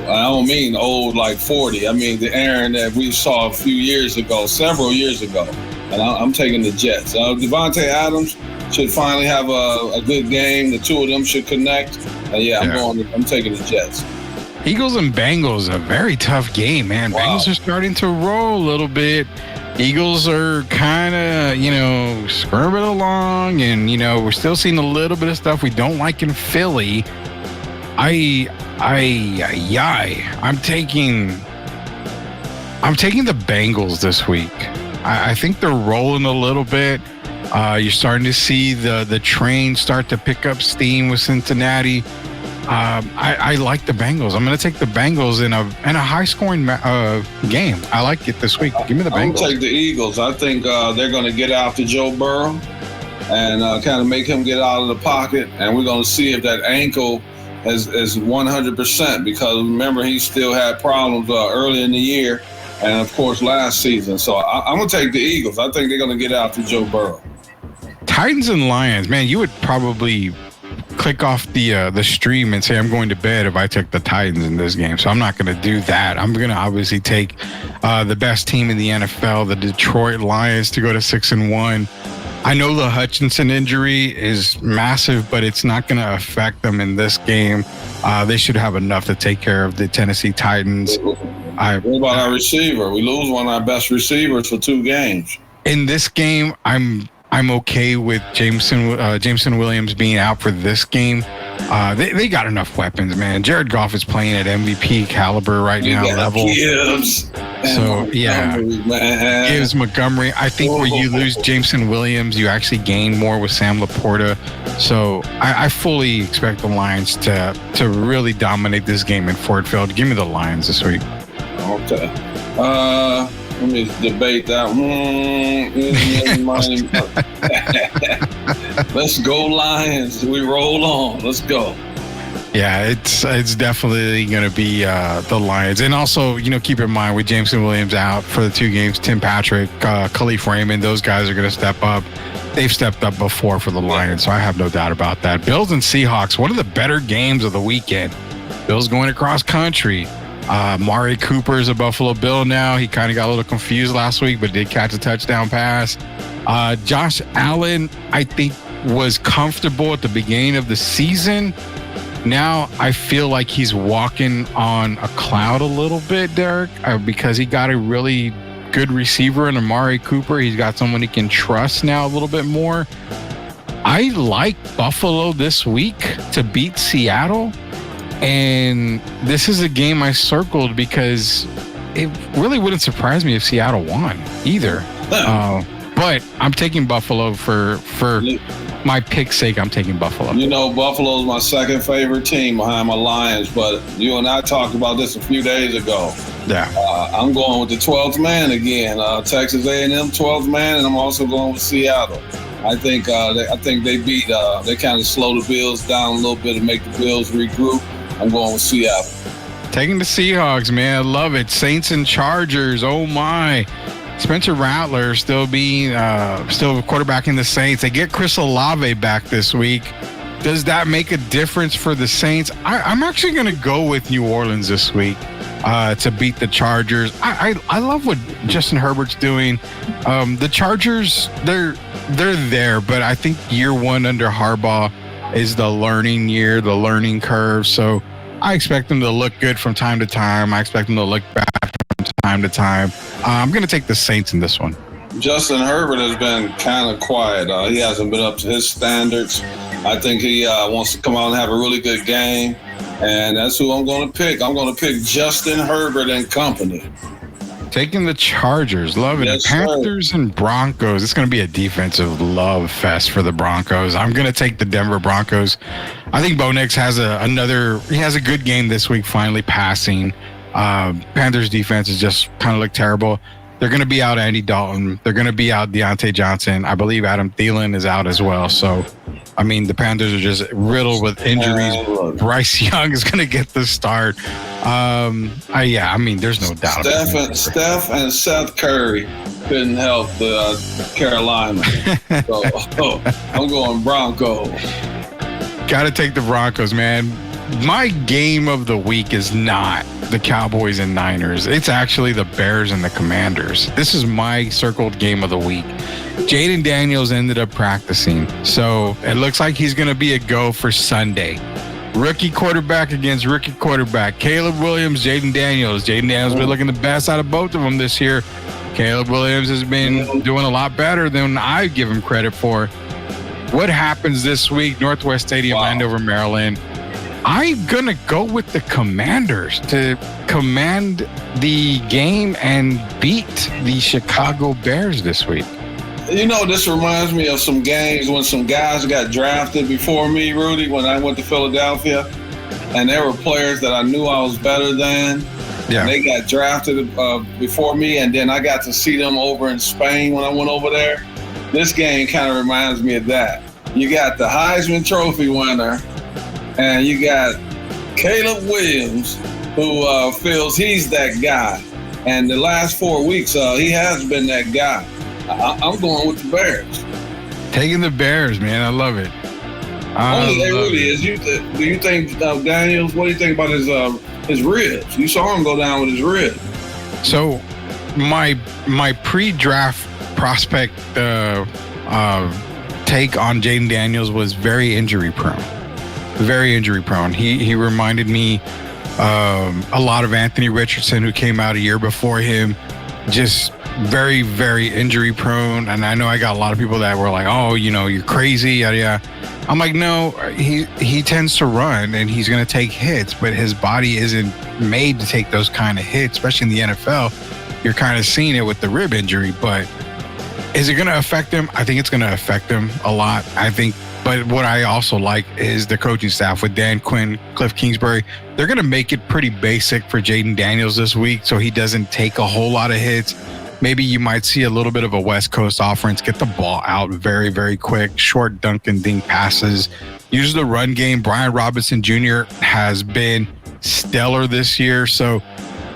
I don't mean old like 40. I mean the Aaron that we saw a few years ago, several years ago. And I'm taking the Jets. Devontae Adams should finally have a good game. The two of them should connect. I'm taking the Jets. Eagles and Bengals, a very tough game, man. Wow. Bengals are starting to roll a little bit. Eagles are kind of, skirting along, and, we're still seeing a little bit of stuff we don't like in Philly. I'm taking the Bengals this week. I think they're rolling a little bit. You're starting to see the train start to pick up steam with Cincinnati. I like the Bengals. I'm going to take the Bengals in a high-scoring game. I like it this week. Give me the Bengals. I'm going to take the Eagles. I think they're going to get after Joe Burrow and kind of make him get out of the pocket. And we're going to see if that ankle is 100%, because remember, he still had problems early in the year and, of course, last season. So I'm going to take the Eagles. I think they're going to get after Joe Burrow. Titans and Lions, man, you would probably click off the stream and say I'm going to bed if I took the Titans in this game. So I'm not going to do that. I'm going to obviously take the best team in the NFL, the Detroit Lions, to go to 6-1. I know the Hutchinson injury is massive, but it's not going to affect them in this game. They should have enough to take care of the Tennessee Titans. What about our receiver? We lose one of our best receivers for 2 games. In this game, I'm okay with Jameson Williams being out for this game. They got enough weapons, man. Jared Goff is playing at MVP caliber right now level. So yeah, Gibbs, Montgomery. I think where you lose Jameson Williams, you actually gain more with Sam Laporta. So I fully expect the Lions to really dominate this game in Ford Field. Give me the Lions this week. Okay. Let me debate that. Let's go Lions. We roll on. Let's go. Yeah, it's definitely going to be the Lions. And also, keep in mind with Jameson Williams out for the 2 games, Tim Patrick, Khalif Raymond, those guys are going to step up. They've stepped up before for the Lions, so I have no doubt about that. Bills and Seahawks, one of the better games of the weekend. Bills going across country. Mari Cooper is a Buffalo Bill now. He kind of got a little confused last week, but did catch a touchdown pass. Josh Allen, I think, was comfortable at the beginning of the season. Now I feel like he's walking on a cloud a little bit, Derek, because he got a really good receiver in Amari Cooper. He's got someone he can trust now a little bit more. I like Buffalo this week to beat Seattle. And this is a game I circled because it really wouldn't surprise me if Seattle won either. But I'm taking Buffalo for my pick's sake. I'm taking Buffalo. Buffalo's my second favorite team behind my Lions, but you and I talked about this a few days ago. Yeah. I'm going with the 12th man again. Texas A&M 12th man, and I'm also going with Seattle. I think they beat. They kind of slow the Bills down a little bit and make the Bills regroup. I'm going with Seattle. Taking the Seahawks, man. I love it. Saints and Chargers. Oh, my. Spencer Rattler still quarterbacking the Saints. They get Chris Olave back this week. Does that make a difference for the Saints? I'm actually going to go with New Orleans this week to beat the Chargers. I love what Justin Herbert's doing. The Chargers, they're there, but I think year 1 under Harbaugh is the learning year, the learning curve. So I expect them to look good from time to time. I expect them to look bad from time to time. I'm going to take the Saints in this one. Justin Herbert has been kind of quiet. He hasn't been up to his standards. I think he wants to come out and have a really good game, and that's who I'm going to pick. I'm going to pick Justin Herbert and company. Taking the Chargers. Love it. Yes, Panthers and Broncos. It's going to be a defensive love fest for the Broncos. I'm going to take the Denver Broncos. I think Bo Nix has a good game this week, finally passing. Panthers defense is just kind of look terrible. They're going to be out Andy Dalton. They're going to be out Deontay Johnson. I believe Adam Thielen is out as well. So, I mean, the Panthers are just riddled with injuries. Bryce Young is going to get the start. There's no doubt. Steph and Seth Curry couldn't help the Carolina. So, I'm going Broncos. Got to take the Broncos, man. My game of the week is not the Cowboys and Niners. It's actually the Bears and the Commanders. This is my circled game of the week. Jaden Daniels ended up practicing, so it looks like he's going to be a go for Sunday. Rookie quarterback against rookie quarterback. Caleb Williams, Jaden Daniels. Jaden Daniels has been looking the best out of both of them this year. Caleb Williams has been doing a lot better than I give him credit for. What happens this week? Northwest Stadium, Andover, Maryland. I'm going to go with the Commanders to command the game and beat the Chicago Bears this week. This reminds me of some games when some guys got drafted before me, Rudy, when I went to Philadelphia. And there were players that I knew I was better than. Yeah. And they got drafted before me, and then I got to see them over in Spain when I went over there. This game kind of reminds me of that. You got the Heisman Trophy winner, and you got Caleb Williams, who feels he's that guy. And the last 4 weeks, he has been that guy. I'm going with the Bears. Taking the Bears, man. I love it. Rudy, do you think Daniels? What do you think about his ribs? You saw him go down with his ribs. So, my pre-draft prospect take on Jaden Daniels was very injury prone. Very injury prone. He reminded me a lot of Anthony Richardson, who came out a year before him. Just very, very injury prone. And I know I got a lot of people that were like, oh, you're crazy. Yeah. I'm like, no, he tends to run and he's going to take hits, but his body isn't made to take those kind of hits, especially in the NFL. You're kind of seeing it with the rib injury, but is it going to affect him? I think it's going to affect him a lot. But what I also like is the coaching staff with Dan Quinn, Cliff Kingsbury. They're going to make it pretty basic for Jaden Daniels this week so he doesn't take a whole lot of hits. maybe you might see a little bit of a West Coast offense get the ball out very, very quick, short dunk and dink passes. Use the run game. Brian Robinson Jr. has been stellar this year. So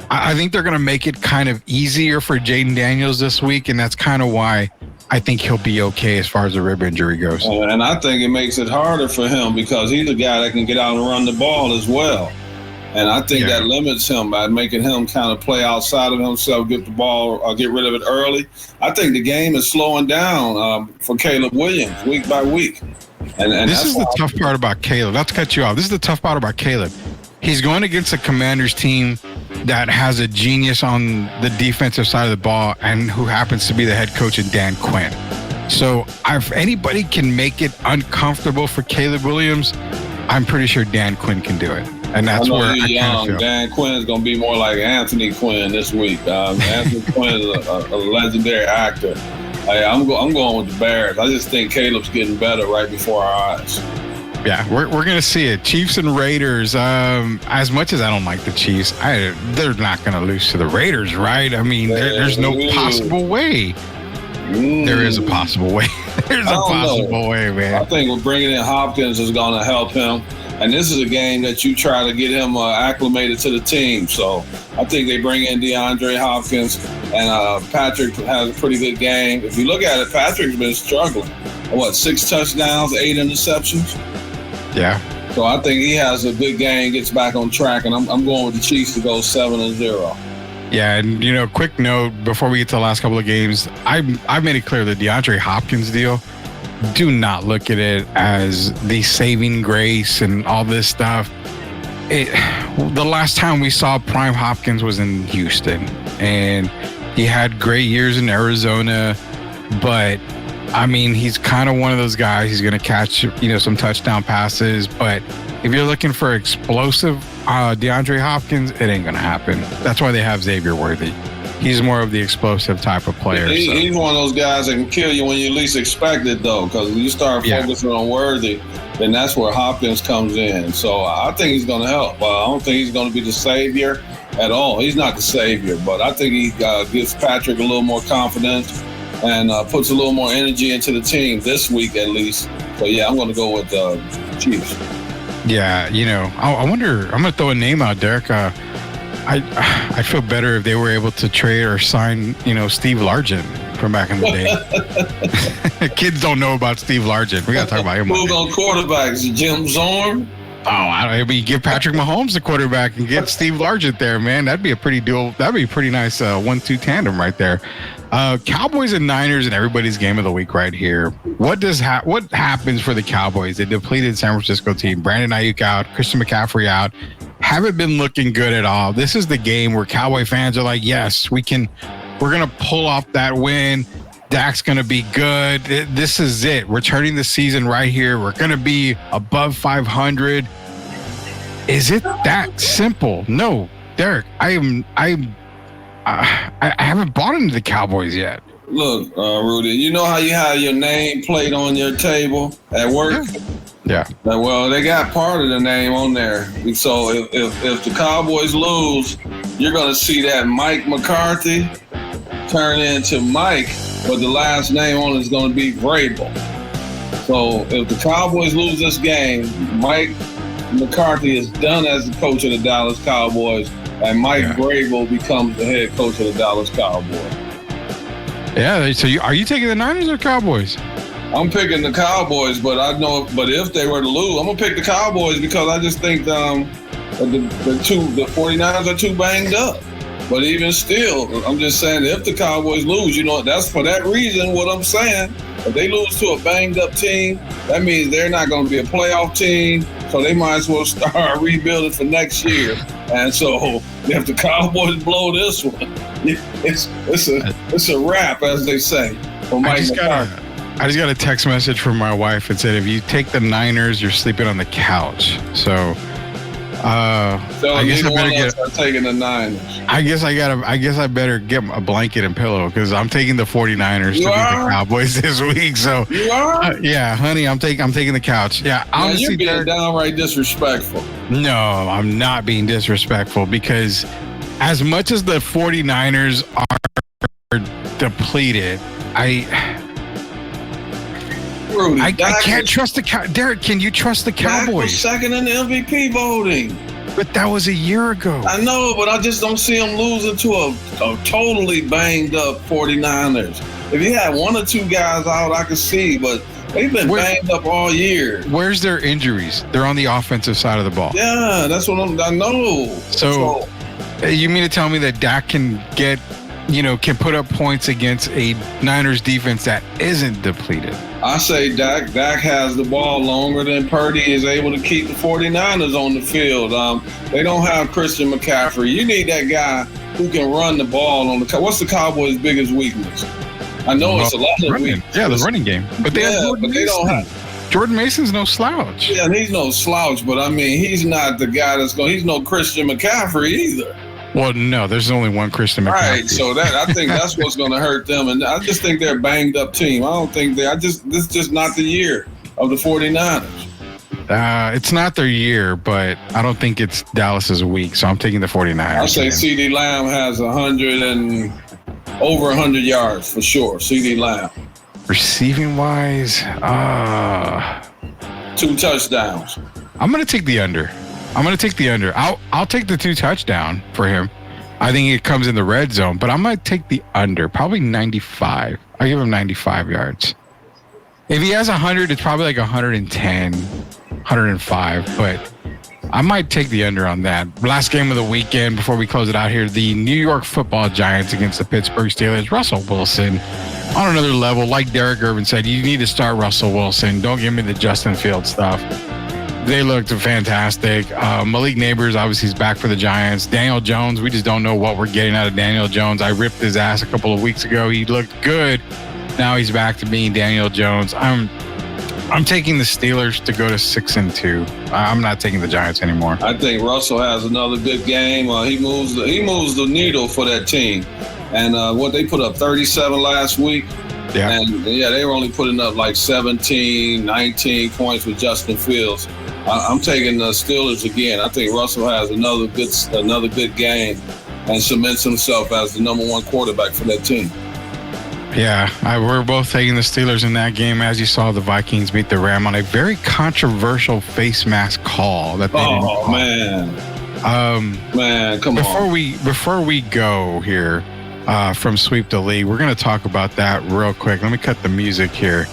I think they're going to make it kind of easier for Jaden Daniels this week. And that's kind of why I think he'll be okay as far as the rib injury goes. And I think it makes it harder for him because he's a guy that can get out and run the ball as well. And I think that limits him by making him kind of play outside of himself, get the ball, or get rid of it early. I think the game is slowing down for Caleb Williams week by week. And this is the tough part about Caleb. Not to cut you off. This is the tough part about Caleb. He's going against a Commanders team that has a genius on the defensive side of the ball and who happens to be the head coach in Dan Quinn. So if anybody can make it uncomfortable for Caleb Williams, I'm pretty sure Dan Quinn can do it. And that's where I kind of feel. Dan Quinn is going to be more like Anthony Quinn this week. Anthony Quinn is a legendary actor. I'm going with the Bears. I just think Caleb's getting better right before our eyes. Yeah, we're going to see it. Chiefs and Raiders. As much as I don't like the Chiefs, they're not going to lose to the Raiders, right? I mean, there's no possible way. There is a possible way. There's a possible way, man. I think bringing in Hopkins is going to help him. And this is a game that you try to get him acclimated to the team. So I think they bring in DeAndre Hopkins, and Patrick has a pretty good game. If you look at it, Patrick's been struggling. 6 touchdowns, 8 interceptions? Yeah. So I think he has a good game, gets back on track, and I'm going with the Chiefs to go 7-0. Yeah, and quick note before we get to the last couple of games, I made it clear the DeAndre Hopkins deal. Do not look at it as the saving grace and all this stuff. The last time we saw Prime Hopkins was in Houston, and he had great years in Arizona, but I mean, he's kind of one of those guys. He's going to catch, some touchdown passes, but if you're looking for explosive DeAndre Hopkins, it ain't going to happen. That's why they have Xavier Worthy. He's more of the explosive type of player. He's one of those guys that can kill you when you least expect it, though, because when you start focusing on Worthy, then that's where Hopkins comes in. So I think he's going to help. I don't think he's going to be the savior at all. He's not the savior, but I think he gives Patrick a little more confidence and puts a little more energy into the team this week at least. So, yeah, I'm going to go with the Chiefs. Yeah, I wonder, I'm going to throw a name out, Derek. I feel better if they were able to trade or sign, Steve Largent from back in the day. Kids don't know about Steve Largent. We got to talk about him. Who's on quarterbacks? Jim Zorn? Give Patrick Mahomes the quarterback and get Steve Largent there, man. That'd be a pretty nice 1-2 tandem right there. Cowboys and Niners and everybody's game of the week right here. What happens for the Cowboys? They depleted San Francisco team. Brandon Ayuk out, Christian McCaffrey out. Haven't been looking good at all. This is the game where Cowboy fans are like, yes, we're going to pull off that win. Dak's going to be good. This is it. We're turning the season right here. We're going to be above 500. Is it that simple? No, Derek, I haven't bought into the Cowboys yet. Look, Rudy, you know how you have your name plate on your table at work? Yeah. Well, they got part of the name on there. So if the Cowboys lose, you're going to see that Mike McCarthy turn into Mike, but the last name on it is going to be Vrabel. So if the Cowboys lose this game, Mike McCarthy is done as the coach of the Dallas Cowboys, and Mike Vrabel becomes the head coach of the Dallas Cowboys. Yeah, so are you taking the Niners or Cowboys? I'm picking the Cowboys, but if they were to lose, I'm gonna pick the Cowboys because I just think the 49ers are too banged up. But even still, I'm just saying if the Cowboys lose, that's for that reason what I'm saying. If they lose to a banged up team, that means they're not going to be a playoff team. So they might as well start rebuilding for next year. And so if the Cowboys blow this one, it's a wrap, as they say. I just got a text message from my wife that said, if you take the Niners, you're sleeping on the couch. So I guess I better taking the Niners. I guess I better get a blanket and pillow because I'm taking the 49ers to beat the Cowboys this week. So you are? Yeah, honey, I'm taking the couch. Yeah, honestly, you're being downright disrespectful. No, I'm not being disrespectful because as much as the 49ers are depleted. Rudy, I Dak can't was- trust the Derek. Can you trust the Dak was Cowboys? second in the MVP voting. But that was a year ago. I know, but I just don't see them losing to a totally banged up 49ers. If you had one or two guys out, I could see, but they've been banged up all year. Where's their injuries? They're on the offensive side of the ball. Yeah, that's what I know. So you mean to tell me that Dak can can put up points against a Niners defense that isn't depleted? I say Dak has the ball longer than Purdy is able to keep the 49ers on the field. They don't have Christian McCaffrey. You need that guy who can run the ball on the. What's the Cowboys' biggest weakness? I know it's a lot of running. weakness. Yeah, the running game. But they have Jordan Mason. Don't have. Jordan Mason's no slouch. Yeah, and he's no slouch, but I mean, he's not the guy he's no Christian McCaffrey either. Well, no, there's only one Christian McCaffrey. Right, so I think that's what's going to hurt them, and I just think they're a banged up team. I don't think this is just not the year of the 49ers. It's not their year, but I don't think it's Dallas's week, so I'm taking the 49ers. I say CeeDee Lamb has over 100 yards for sure. CeeDee Lamb. Receiving wise, 2 touchdowns. I'm going to take the under. I'll take the 2 touchdown for him. I think it comes in the red zone, but I might take the under, probably 95. I'll give him 95 yards. If he has 100, it's probably like 110, 105, but I might take the under on that. Last game of the weekend before we close it out here, the New York Football Giants against the Pittsburgh Steelers. Russell Wilson on another level. Like Derek Irvin said, you need to start Russell Wilson. Don't give me the Justin Fields stuff. They looked fantastic. Malik Neighbors, obviously, is back for the Giants. Daniel Jones, we just don't know what we're getting out of Daniel Jones. I ripped his ass a couple of weeks ago. He looked good. Now he's back to being Daniel Jones. I'm taking the Steelers to go to 6-2. I'm not taking the Giants anymore. I think Russell has another good game. He moves the needle for that team. And what they put up 37 last week. Yeah. And they were only putting up like 17, 19 points with Justin Fields. I'm taking the Steelers again. I think Russell has another good game and cements himself as the number 1 quarterback for that team. Yeah, we're both taking the Steelers in that game. As you saw, the Vikings beat the Rams on a very controversial face mask call that they didn't call. Man, come on. Before we go here from Sweep the League, we're going to talk about that real quick. Let me cut the music here.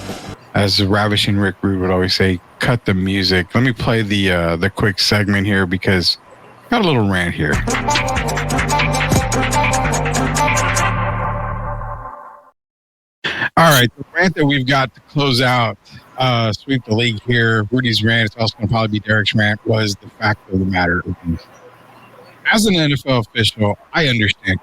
As Ravishing Rick Rude would always say, cut the music. Let me play the quick segment here because I got a little rant here. All right, the rant that we've got to close out Sweep the League here, Rudy's rant, it's also going to probably be Derek's rant, was the fact of the matter. As an NFL official, I understand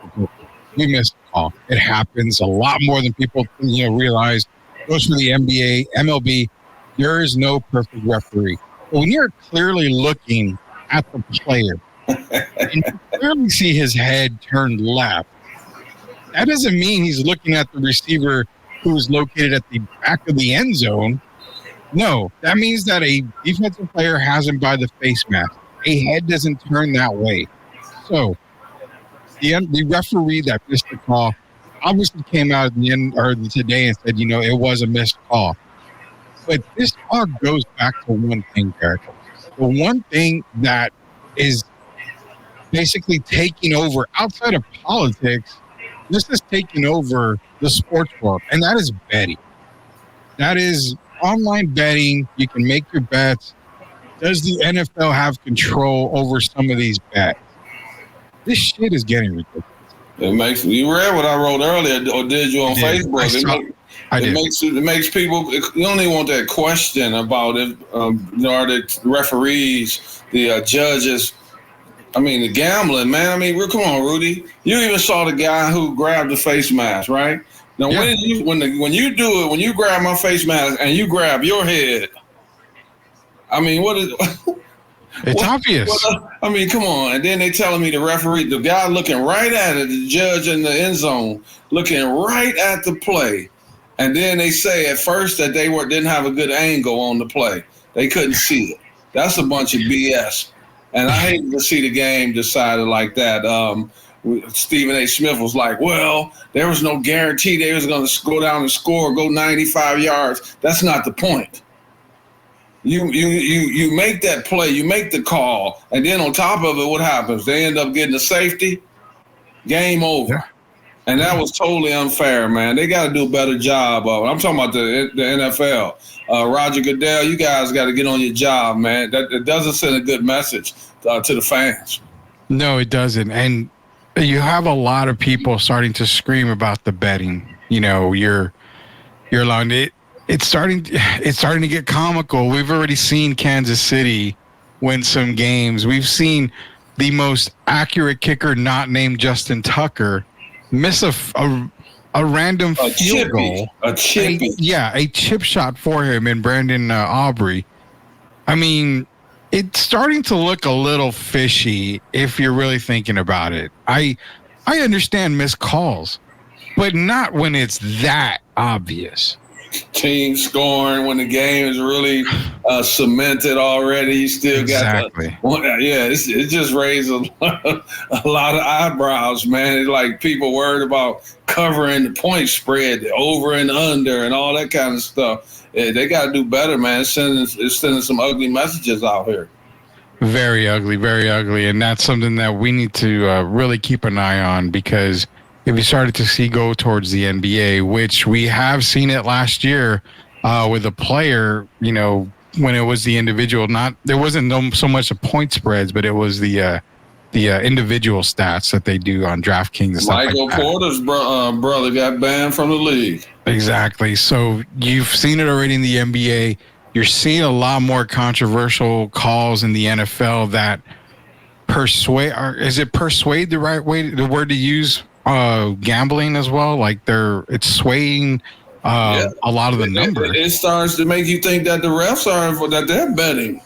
we missed a call. It happens a lot more than people realize. It goes for the NBA, MLB. There is no perfect referee. But when you're clearly looking at the player and you clearly see his head turned left, that doesn't mean he's looking at the receiver who's located at the back of the end zone. No, that means that a defensive player has him by the face mask. A head doesn't turn that way. So the referee that missed the call obviously came out at the end or today and said, it was a missed call. But this all goes back to one thing, Derek. The one thing that is basically taking over outside of politics, this is taking over the sports world, and that is betting. That is online betting. You can make your bets. Does the NFL have control over some of these bets? This shit is getting ridiculous. You read what I wrote earlier, or did you on Facebook? It makes people. You don't even want that question about if are the referees, the judges. I mean, the gambling, man. I mean, come on, Rudy. You even saw the guy who grabbed the face mask, right? Now, when you do it, when you grab my face mask and you grab your head, I mean, what is? It's obvious. I mean, come on. And then they telling me the referee, the guy looking right at it, the judge in the end zone, looking right at the play. And then they say at first that they didn't have a good angle on the play. They couldn't see it. That's a bunch of BS. And I hate to see the game decided like that. Stephen A. Smith was like, well, there was no guarantee they was going to go down and score, go 95 yards. That's not the point. You make that play, you make the call, and then on top of it, what happens? They end up getting a safety. Game over. Yeah. And that was totally unfair, man. They got to do a better job of it. I'm talking about the NFL. Roger Goodell, you guys got to get on your job, man. It doesn't send a good message to the fans. No, it doesn't. And you have a lot of people starting to scream about the betting. You know, you're allowing it. It's starting to get comical. We've already seen Kansas City win some games. We've seen the most accurate kicker, not named Justin Tucker, miss a random field goal. A chippy. A chip shot for him in Brandon Aubrey. I mean, it's starting to look a little fishy if you're really thinking about it. I understand missed calls, but not when it's that obvious. Team scoring when the game is really cemented already. You still got it just raised a lot of eyebrows, man. It's like people worried about covering the point spread, the over and under, and all that kind of stuff. They got to do better, man. It's sending some ugly messages out here. Very ugly, and that's something that we need to really keep an eye on, because if you started to see go towards the NBA, which we have seen it last year with a player, you know, when it was the individual, there wasn't so much the point spreads, but it was the individual stats that they do on DraftKings and stuff Michael like that. Porter's brother got banned from the league. Exactly. So you've seen it already in the NBA. You're seeing a lot more controversial calls in the NFL that persuade. Is it persuade the right way? The word to use? Gambling as well, like it's swaying a lot of the numbers. It starts to make you think that the refs that they're betting.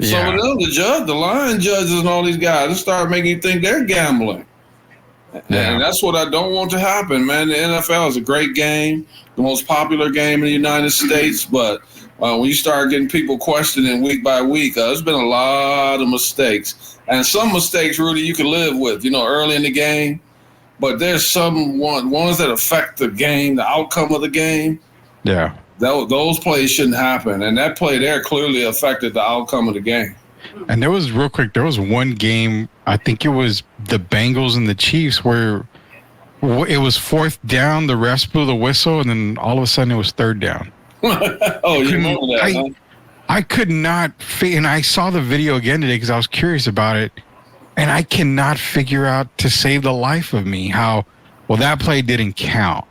Some of them, the line judges and all these guys, it start making you think they're gambling. And that's what I don't want to happen, man. The NFL is a great game, the most popular game in the United States, but when you start getting people questioning week by week, there's been a lot of mistakes. And some mistakes, Rudy, you can live with, you know, early in the game. But there's some ones that affect the game, the outcome of the game. Yeah. Those plays shouldn't happen. And that play there clearly affected the outcome of the game. And there was one game, I think it was the Bengals and the Chiefs, where it was fourth down, the refs blew the whistle, and then all of a sudden it was third down. Oh, you remember that, huh? I could not, and I saw the video again today because I was curious about it. And I cannot figure out, to save the life of me, how, well, that play didn't count.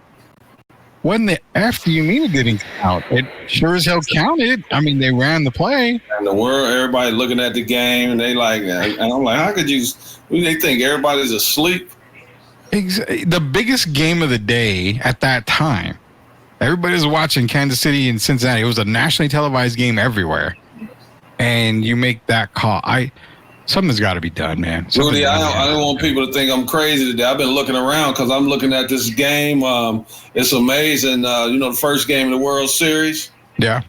When the F do you mean it didn't count? It sure as hell counted. I mean, they ran the play. And the world, everybody looking at the game, and and I'm like, how could you, they think everybody's asleep? The biggest game of the day at that time, everybody's watching Kansas City and Cincinnati. It was a nationally televised game everywhere. And you make that call. Something's got to be done, man. Rudy, I don't want people to think I'm crazy today. I've been looking around because I'm looking at this game. It's amazing. You know, the first game of the World Series? Yeah.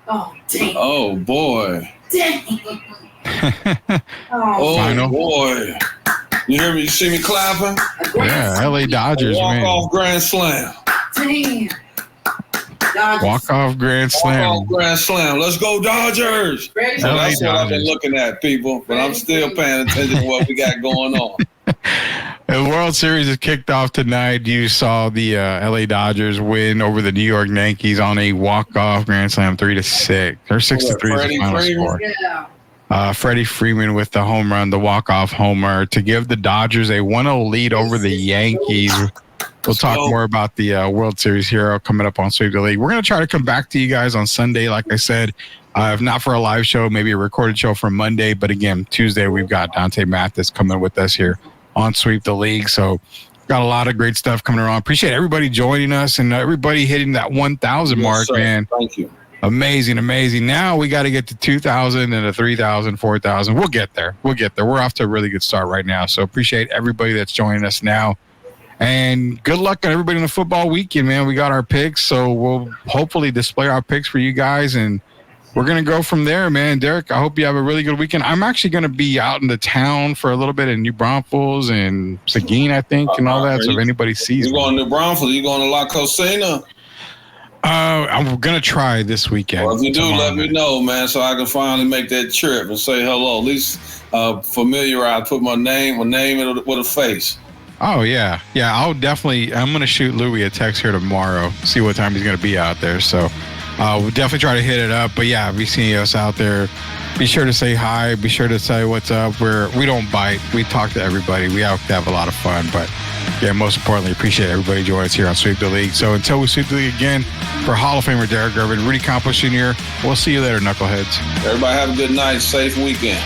Oh, dang. Oh, boy. Dang. Oh, Final. boy. You hear me? You see me clapping? Yeah, LA Dodgers, man. Walk-off grand slam. Dang. Dodgers. Walk-off grand slam. Walk-off grand slam. Let's go, Dodgers. Great. So that's what I've Dodgers. been looking at, people. But I'm still paying attention to what we got going on. The World Series is kicked off tonight. You saw the LA Dodgers win over the New York Yankees on a walk-off grand slam, 3-6. They're 6-3 Freddie the final Freeman? score. Yeah. Freddie Freeman with the home run, the walk-off homer to give the Dodgers a 1-0 lead over the Yankees. We'll talk more about the World Series hero coming up on Sweep the League. We're going to try to come back to you guys on Sunday, like I said. If not for a live show, maybe a recorded show for Monday. But again, Tuesday, we've got Dante Mathis coming with us here on Sweep the League. So got a lot of great stuff coming around. Appreciate everybody joining us and everybody hitting that 1,000 mark, sir. man. Thank you. Amazing. Now we got to get to 2,000 and 3,000, 4,000. We'll get there. We're off to a really good start right now. So appreciate everybody that's joining us now. And good luck on everybody in the football weekend, man. We got our picks, so we'll hopefully display our picks for you guys and we're going to go from there, man. Derek, I hope you have a really good weekend. I'm actually going to be out in the town for a little bit in New Braunfels and Seguin, I think, and all that. So if anybody sees you going to New Braunfels, you going to La Cocina? I'm going to try this weekend. Well, if you do, let me know, man, so I can finally make that trip and say hello. At least familiarize, put my name with a face. Oh, yeah. Yeah, I'm going to shoot Louis a text here tomorrow, see what time he's going to be out there. So we'll definitely try to hit it up. But yeah, if you see us out there, be sure to say hi. Be sure to say what's up. We don't bite. We talk to everybody. We have to have a lot of fun. But yeah, most importantly, appreciate everybody joining us here on Sweep the League. So until we sweep the league again, for Hall of Famer Derek Gervin, Rudy Campos Jr., we'll see you later, knuckleheads. Everybody have a good night. Safe weekend.